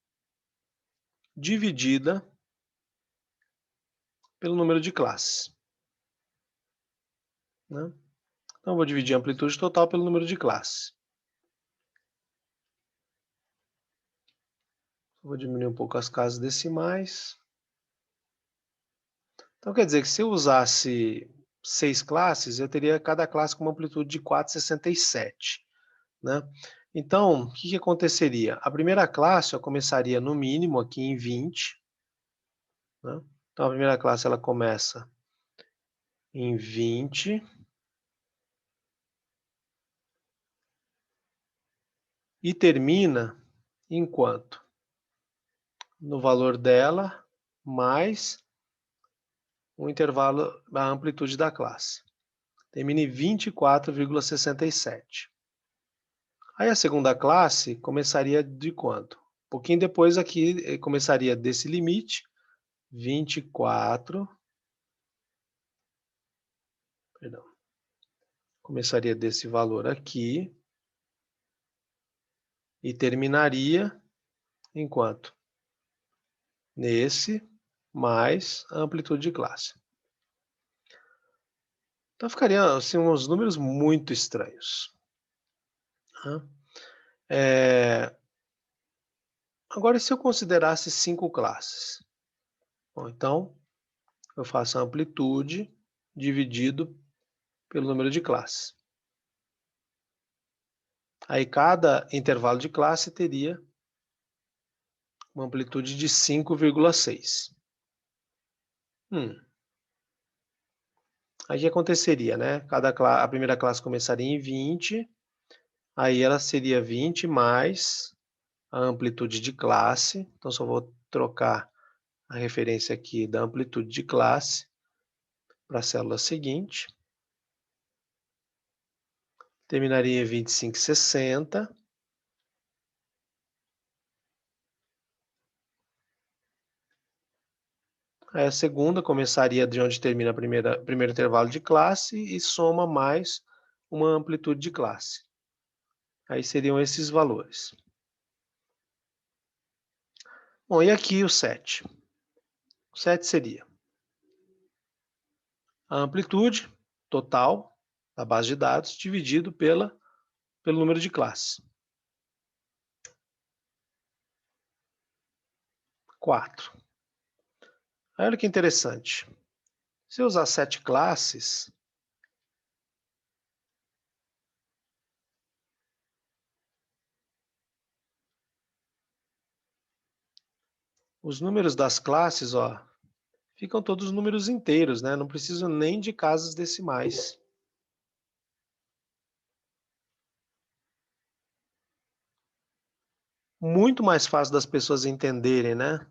dividida pelo número de classes, né? Então, vou dividir a amplitude total pelo número de classes. Vou diminuir um pouco as casas decimais. Então, quer dizer que se eu usasse 6 classes, eu teria cada classe com uma amplitude de 4,67, né? Então, o que aconteceria? A primeira classe eu começaria no mínimo aqui em 20, né? Então, a primeira classe ela começa em 20 e termina em quanto? No valor dela mais o intervalo da amplitude da classe. Termina em 24,67. Aí a segunda classe começaria de quanto? Um pouquinho depois aqui começaria desse limite, 24, perdão, começaria desse valor aqui e terminaria em quanto? Nesse mais a amplitude de classe. Então ficaria assim, uns números muito estranhos. Agora, se eu considerasse 5 classes? Bom, então, eu faço a amplitude dividido pelo número de classes. Aí, cada intervalo de classe teria uma amplitude de 5,6. Aí, o que aconteceria, né? A primeira classe começaria em 20, aí ela seria 20 mais a amplitude de classe. Então, só vou trocar a referência aqui da amplitude de classe para a célula seguinte. Terminaria em 25,60. Aí a segunda começaria de onde termina o primeiro intervalo de classe e soma mais uma amplitude de classe. Aí seriam esses valores. Bom, e aqui o 7. O 7 seria a amplitude total da base de dados dividido pelo número de classes. 4. Aí olha que interessante. Se eu usar 7 classes, os números das classes, ó, ficam todos números inteiros, né? Não preciso nem de casas decimais. Muito mais fácil das pessoas entenderem, né?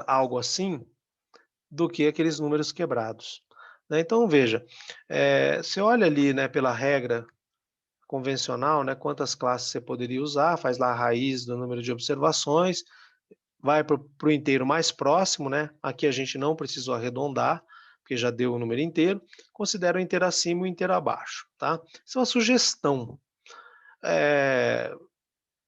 Algo assim, do que aqueles números quebrados. Né? Então, veja, você olha ali, né, pela regra convencional, né, quantas classes você poderia usar, faz lá a raiz do número de observações, vai para o inteiro mais próximo, né? Aqui a gente não precisou arredondar, porque já deu o número inteiro. Considera o inteiro acima e o inteiro abaixo, tá? Isso é uma sugestão,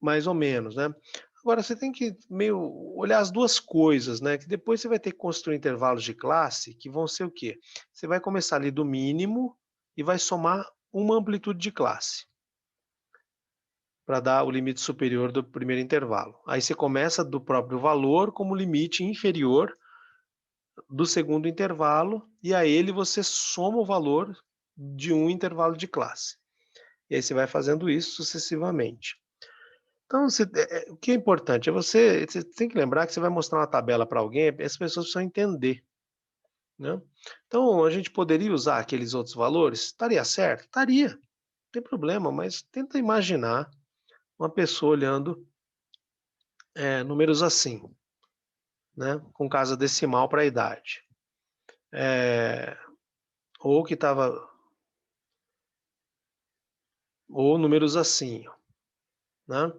mais ou menos, né? Agora, você tem que meio olhar as duas coisas, né? Que depois você vai ter que construir intervalos de classe que vão ser o quê? Você vai começar ali do mínimo e vai somar uma amplitude de classe para dar o limite superior do primeiro intervalo. Aí você começa do próprio valor como limite inferior do segundo intervalo e a ele você soma o valor de um intervalo de classe. E aí você vai fazendo isso sucessivamente. Então, o que é importante é você tem que lembrar que você vai mostrar uma tabela para alguém, as pessoas precisam entender, né? Então, a gente poderia usar aqueles outros valores? Estaria certo? Estaria, não tem problema, mas tenta imaginar uma pessoa olhando números assim, né? Com casa decimal para a idade. Ou que estava... Ou números assim, né?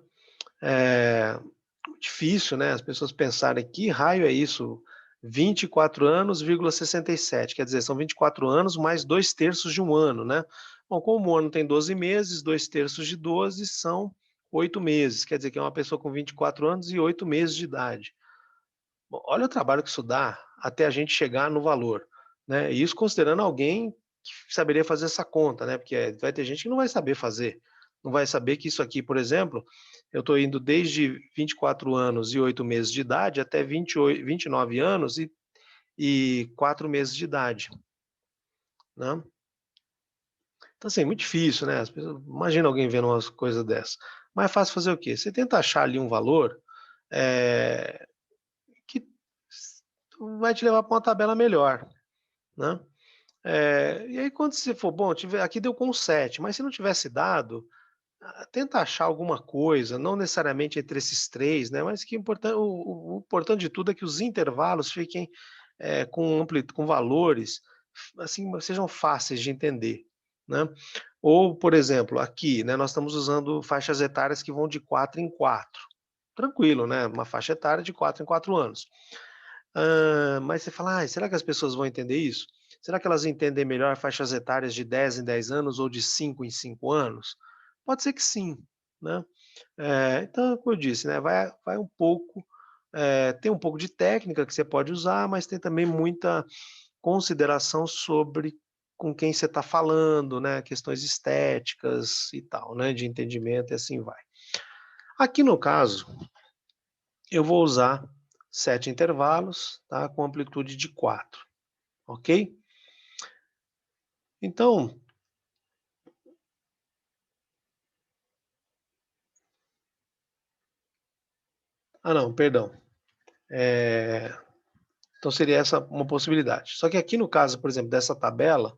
difícil, né? As pessoas pensarem que raio é isso? 24 anos, 67, quer dizer, são 24 anos mais 2/3 de um ano, né? Bom, como o ano tem 12 meses, 2/3 de 12 são 8 meses, quer dizer que é uma pessoa com 24 anos e 8 meses de idade. Bom, olha o trabalho que isso dá até a gente chegar no valor, né? E isso considerando alguém que saberia fazer essa conta, né? Porque vai ter gente que não vai saber fazer, não vai saber que isso aqui, por exemplo, eu estou indo desde 24 anos e 8 meses de idade até 29 anos e 4 meses de idade, né? Então, assim, é muito difícil, né? As pessoas, imagina alguém vendo umas coisas dessas. Mais fácil fazer o quê? Você tenta achar ali um valor eh, que vai te levar para uma tabela melhor, né? E aí quando você for, bom, aqui deu com 7, mas se não tivesse dado, tenta achar alguma coisa, não necessariamente entre esses 3, né, mas que o importante de tudo é que os intervalos fiquem, com valores, assim, sejam fáceis de entender, né. Ou, por exemplo, aqui, né, nós estamos usando faixas etárias que vão de 4 em 4, tranquilo, né, uma faixa etária de 4 em 4 anos. Mas você fala: "Ai, será que as pessoas vão entender isso? Será que elas entendem melhor faixas etárias de 10 em 10 anos ou de 5 em 5 anos?" Pode ser que sim, né. Então, como eu disse, né, vai um pouco, tem um pouco de técnica que você pode usar, mas tem também muita consideração sobre com quem você está falando, né, questões estéticas e tal, né, de entendimento e assim vai. Aqui no caso, eu vou usar 7 intervalos, tá, com amplitude de 4, ok? Então, não, perdão. Eh, então seria essa uma possibilidade. Só que aqui no caso, por exemplo, dessa tabela,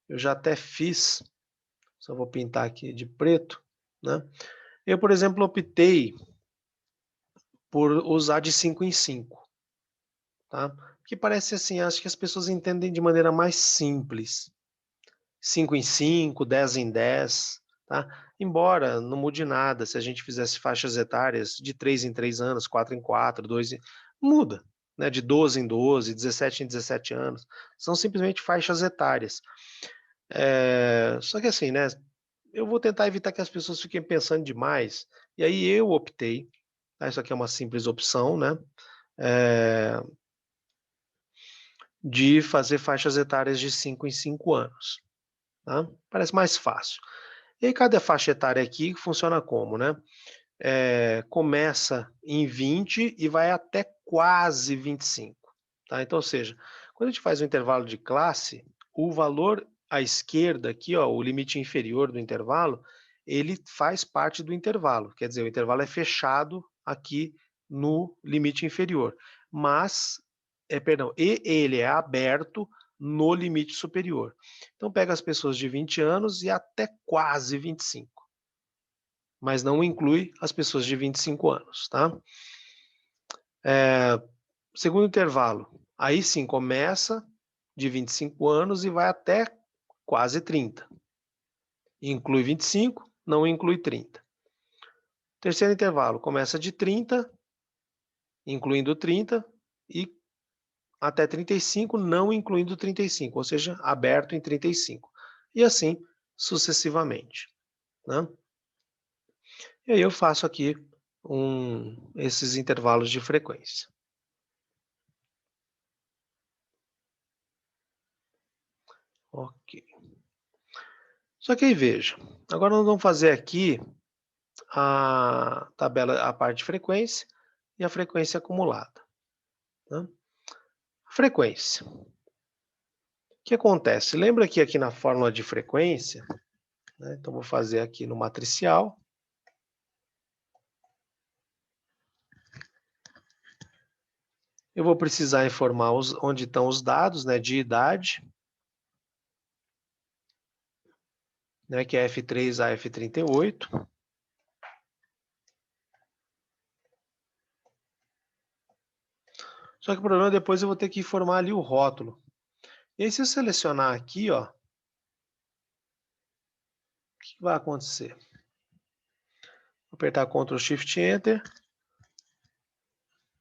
eu já até fiz, só vou pintar aqui de preto, né. Eu, por exemplo, optei por usar de 5 em 5, tá. Porque parece assim, acho que as pessoas entendem de maneira mais simples. 5 em 5, 10 em 10, tá. Embora não mude nada se a gente fizesse faixas etárias de 3 em 3 anos, 4 em 4, 2 em muda, né, de 12 em 12, 17 em 17 anos, são simplesmente faixas etárias. Só que assim, né, eu vou tentar evitar que as pessoas fiquem pensando demais, e aí eu optei, tá, isso aqui é uma simples opção, né, eh, de fazer faixas etárias de 5 em 5 anos, tá. Parece mais fácil. E aí cada faixa etária aqui funciona como, né? Começa em 20 e vai até quase 25, tá? Então, ou seja, quando a gente faz o intervalo de classe, o valor à esquerda aqui, ó, o limite inferior do intervalo, ele faz parte do intervalo, quer dizer, o intervalo é fechado aqui no limite inferior, mas, perdão, e ele é aberto no limite superior. Então pega as pessoas de 20 anos e até quase 25, mas não inclui as pessoas de 25 anos, tá? Segundo intervalo, aí sim começa de 25 anos e vai até quase 30. Inclui 25, não inclui 30. Terceiro intervalo, começa de 30, incluindo 30, e até 35, não incluindo 35, ou seja, aberto em 35. E assim sucessivamente, né? E aí eu faço aqui esses intervalos de frequência. Ok. Só que aí veja, agora nós vamos fazer aqui a tabela, a parte de frequência e a frequência acumulada, né? Frequência. O que acontece? Lembra que aqui na fórmula de frequência, né, então vou fazer aqui no matricial, eu vou precisar informar onde estão os dados, né, de idade, né, que é F3 a F38. Só que o problema é depois eu vou ter que informar ali o rótulo. E aí se eu selecionar aqui, ó, o que vai acontecer? Vou apertar Ctrl Shift Enter,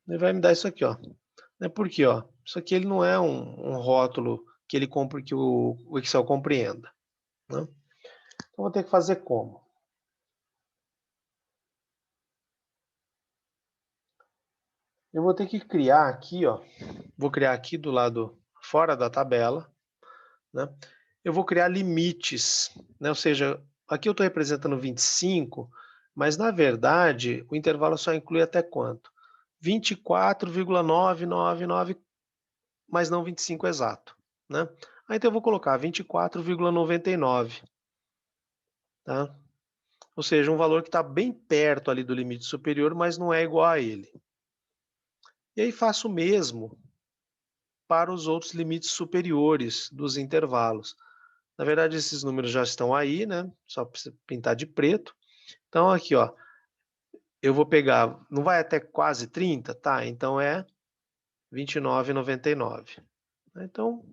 Ele vai me dar isso aqui, ó. Por quê, ó? Isso aqui ele não é um rótulo que ele compre, que o Excel compreenda, né? Então vou ter que fazer como? Eu vou ter que criar aqui, ó. Vou criar aqui do lado fora da tabela, né? Eu vou criar limites, né? Ou seja, aqui eu estou representando 25, mas na verdade o intervalo só inclui até quanto? 24,999, mas não 25 exato, né? Aí então eu vou colocar 24,99, tá? Ou seja, um valor que está bem perto ali do limite superior, mas não é igual a ele. E aí faço o mesmo para os outros limites superiores dos intervalos. Na verdade, esses números já estão aí, né? Só precisa pintar de preto. Então, aqui, ó, eu vou pegar, não vai até quase 30, tá? Então é 29,99. Então,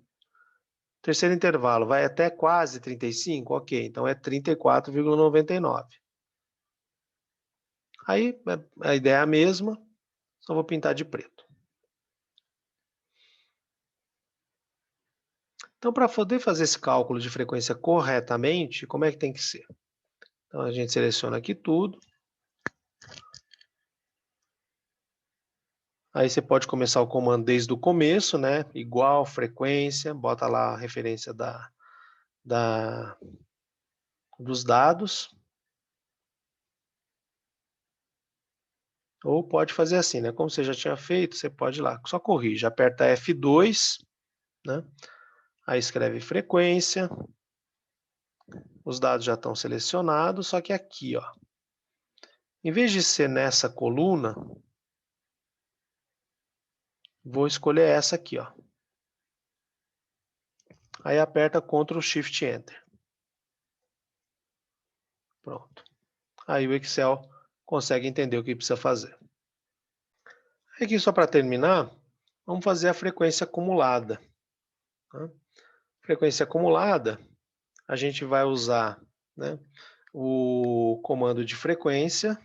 terceiro intervalo vai até quase 35, ok. Então é 34,99. Aí a ideia é a mesma, só vou pintar de preto. Então, para poder fazer esse cálculo de frequência corretamente, como é que tem que ser? Então, a gente seleciona aqui tudo. Aí você pode começar o comando desde o começo, né? Igual, frequência, bota lá a referência dos dados. Ou pode fazer assim, né? Como você já tinha feito, você pode ir lá, só corrige. Aperta F2, né? Aí escreve frequência. Os dados já estão selecionados, só que aqui, ó, em vez de ser nessa coluna, vou escolher essa aqui, ó. Aí aperta Ctrl Shift Enter. Pronto. Aí o Excel consegue entender o que precisa fazer. Aqui só para terminar, vamos fazer a frequência acumulada. Tá? Frequência acumulada, a gente vai usar, né, o comando de frequência.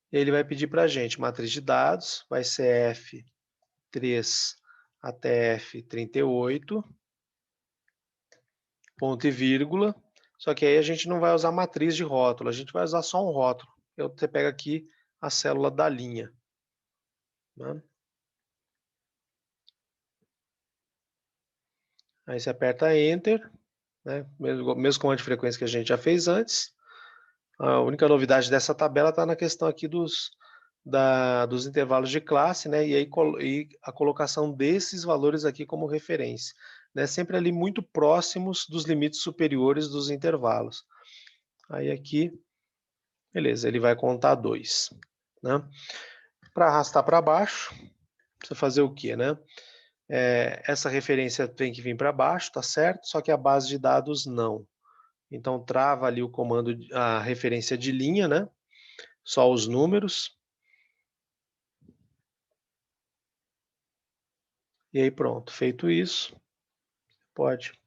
Ele vai pedir para a gente matriz de dados, vai ser F3 até F38, ponto e vírgula. Só que aí a gente não vai usar matriz de rótulo, a gente vai usar só um rótulo. Você pega aqui a célula da linha, né? Aí você aperta Enter, né? Mesmo comando de frequência que a gente já fez antes. A única novidade dessa tabela está na questão aqui dos intervalos de classe, né? E aí a colocação desses valores aqui como referência, né? Sempre ali muito próximos dos limites superiores dos intervalos. Aí aqui, beleza, ele vai contar 2, né? Para arrastar para baixo, precisa fazer o quê, né? Essa referência tem que vir para baixo, tá certo? Só que a base de dados não. Então trava ali o comando, a referência de linha, né? Só os números. E aí pronto, feito isso, pode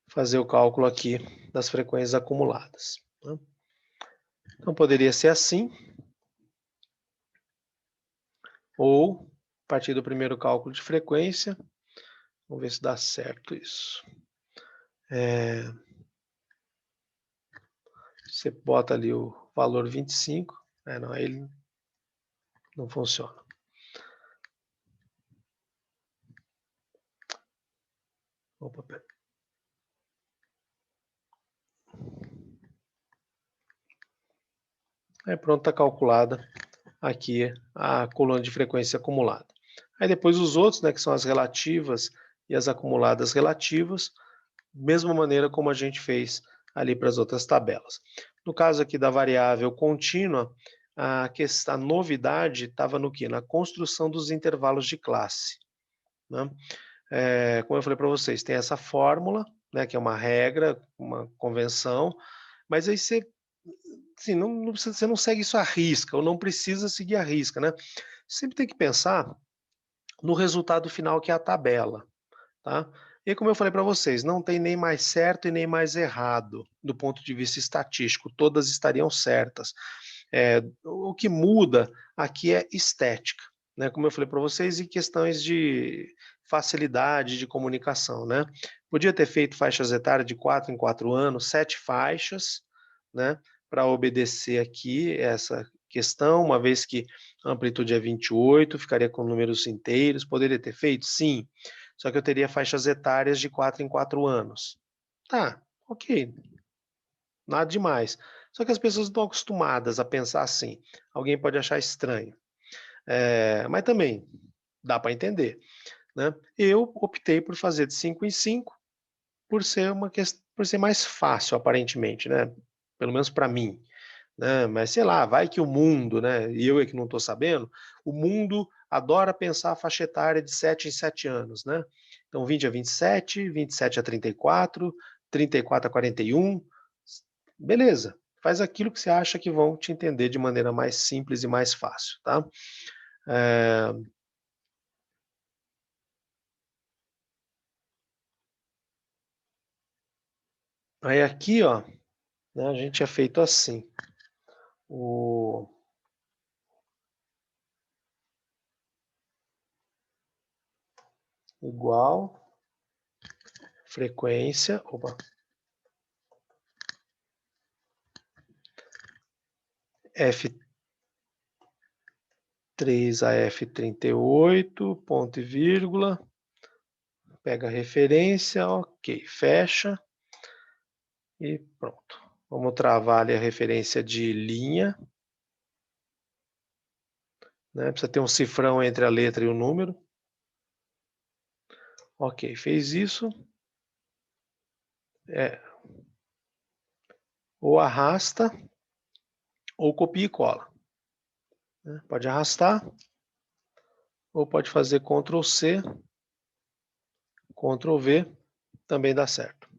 fazer o cálculo aqui das frequências acumuladas, né? Então poderia ser assim, ou a partir do primeiro cálculo de frequência, vamos ver se dá certo isso. Você bota ali o valor 25, não, aí ele não funciona. Opa, pera. Aí pronto, está calculada aqui a coluna de frequência acumulada. Aí depois os outros, né, que são as relativas e as acumuladas relativas, mesma maneira como a gente fez ali para as outras tabelas. No caso aqui da variável contínua, a novidade estava no quê? Na construção dos intervalos de classe, né? Como eu falei para vocês, tem essa fórmula, né, que é uma regra, uma convenção, mas aí você, assim, você não segue isso à risca, ou não precisa seguir à risca, né? Sempre tem que pensar no resultado final, que é a tabela, tá? E como eu falei para vocês, não tem nem mais certo e nem mais errado do ponto de vista estatístico, todas estariam certas. O que muda aqui é estética, né? Como eu falei para vocês, e questões de facilidade de comunicação, né? Podia ter feito faixas etárias de 4 em 4 anos, 7 faixas, né? Para obedecer aqui essa questão, uma vez que a amplitude é 28, ficaria com números inteiros. Poderia ter feito? Sim. Só que eu teria faixas etárias de 4 em 4 anos. Tá, ok, nada demais. Só que as pessoas não estão acostumadas a pensar assim. Alguém pode achar estranho. Mas também dá para entender, né? Eu optei por fazer de 5 em 5 por ser mais fácil, aparentemente, né? Pelo menos para mim, né? Mas sei lá, vai que o mundo, né? E eu é que não estou sabendo, o mundo adora pensar a faixa etária de 7 em 7 anos, né? Então 20 a 27, 27 a 34, 34 a 41, beleza. Faz aquilo que você acha que vão te entender de maneira mais simples e mais fácil, tá? É... Aí aqui, ó, né, a gente é feito assim. O igual frequência, opa, F3 a F38, ponto e vírgula, pega a referência, ok, fecha e pronto. Vamos travar ali a referência de linha, né? Precisa ter um cifrão entre a letra e o número. Ok, fez isso. Ou arrasta, ou copia e cola, né? Pode arrastar, ou pode fazer Ctrl+C, Ctrl+V, também dá certo.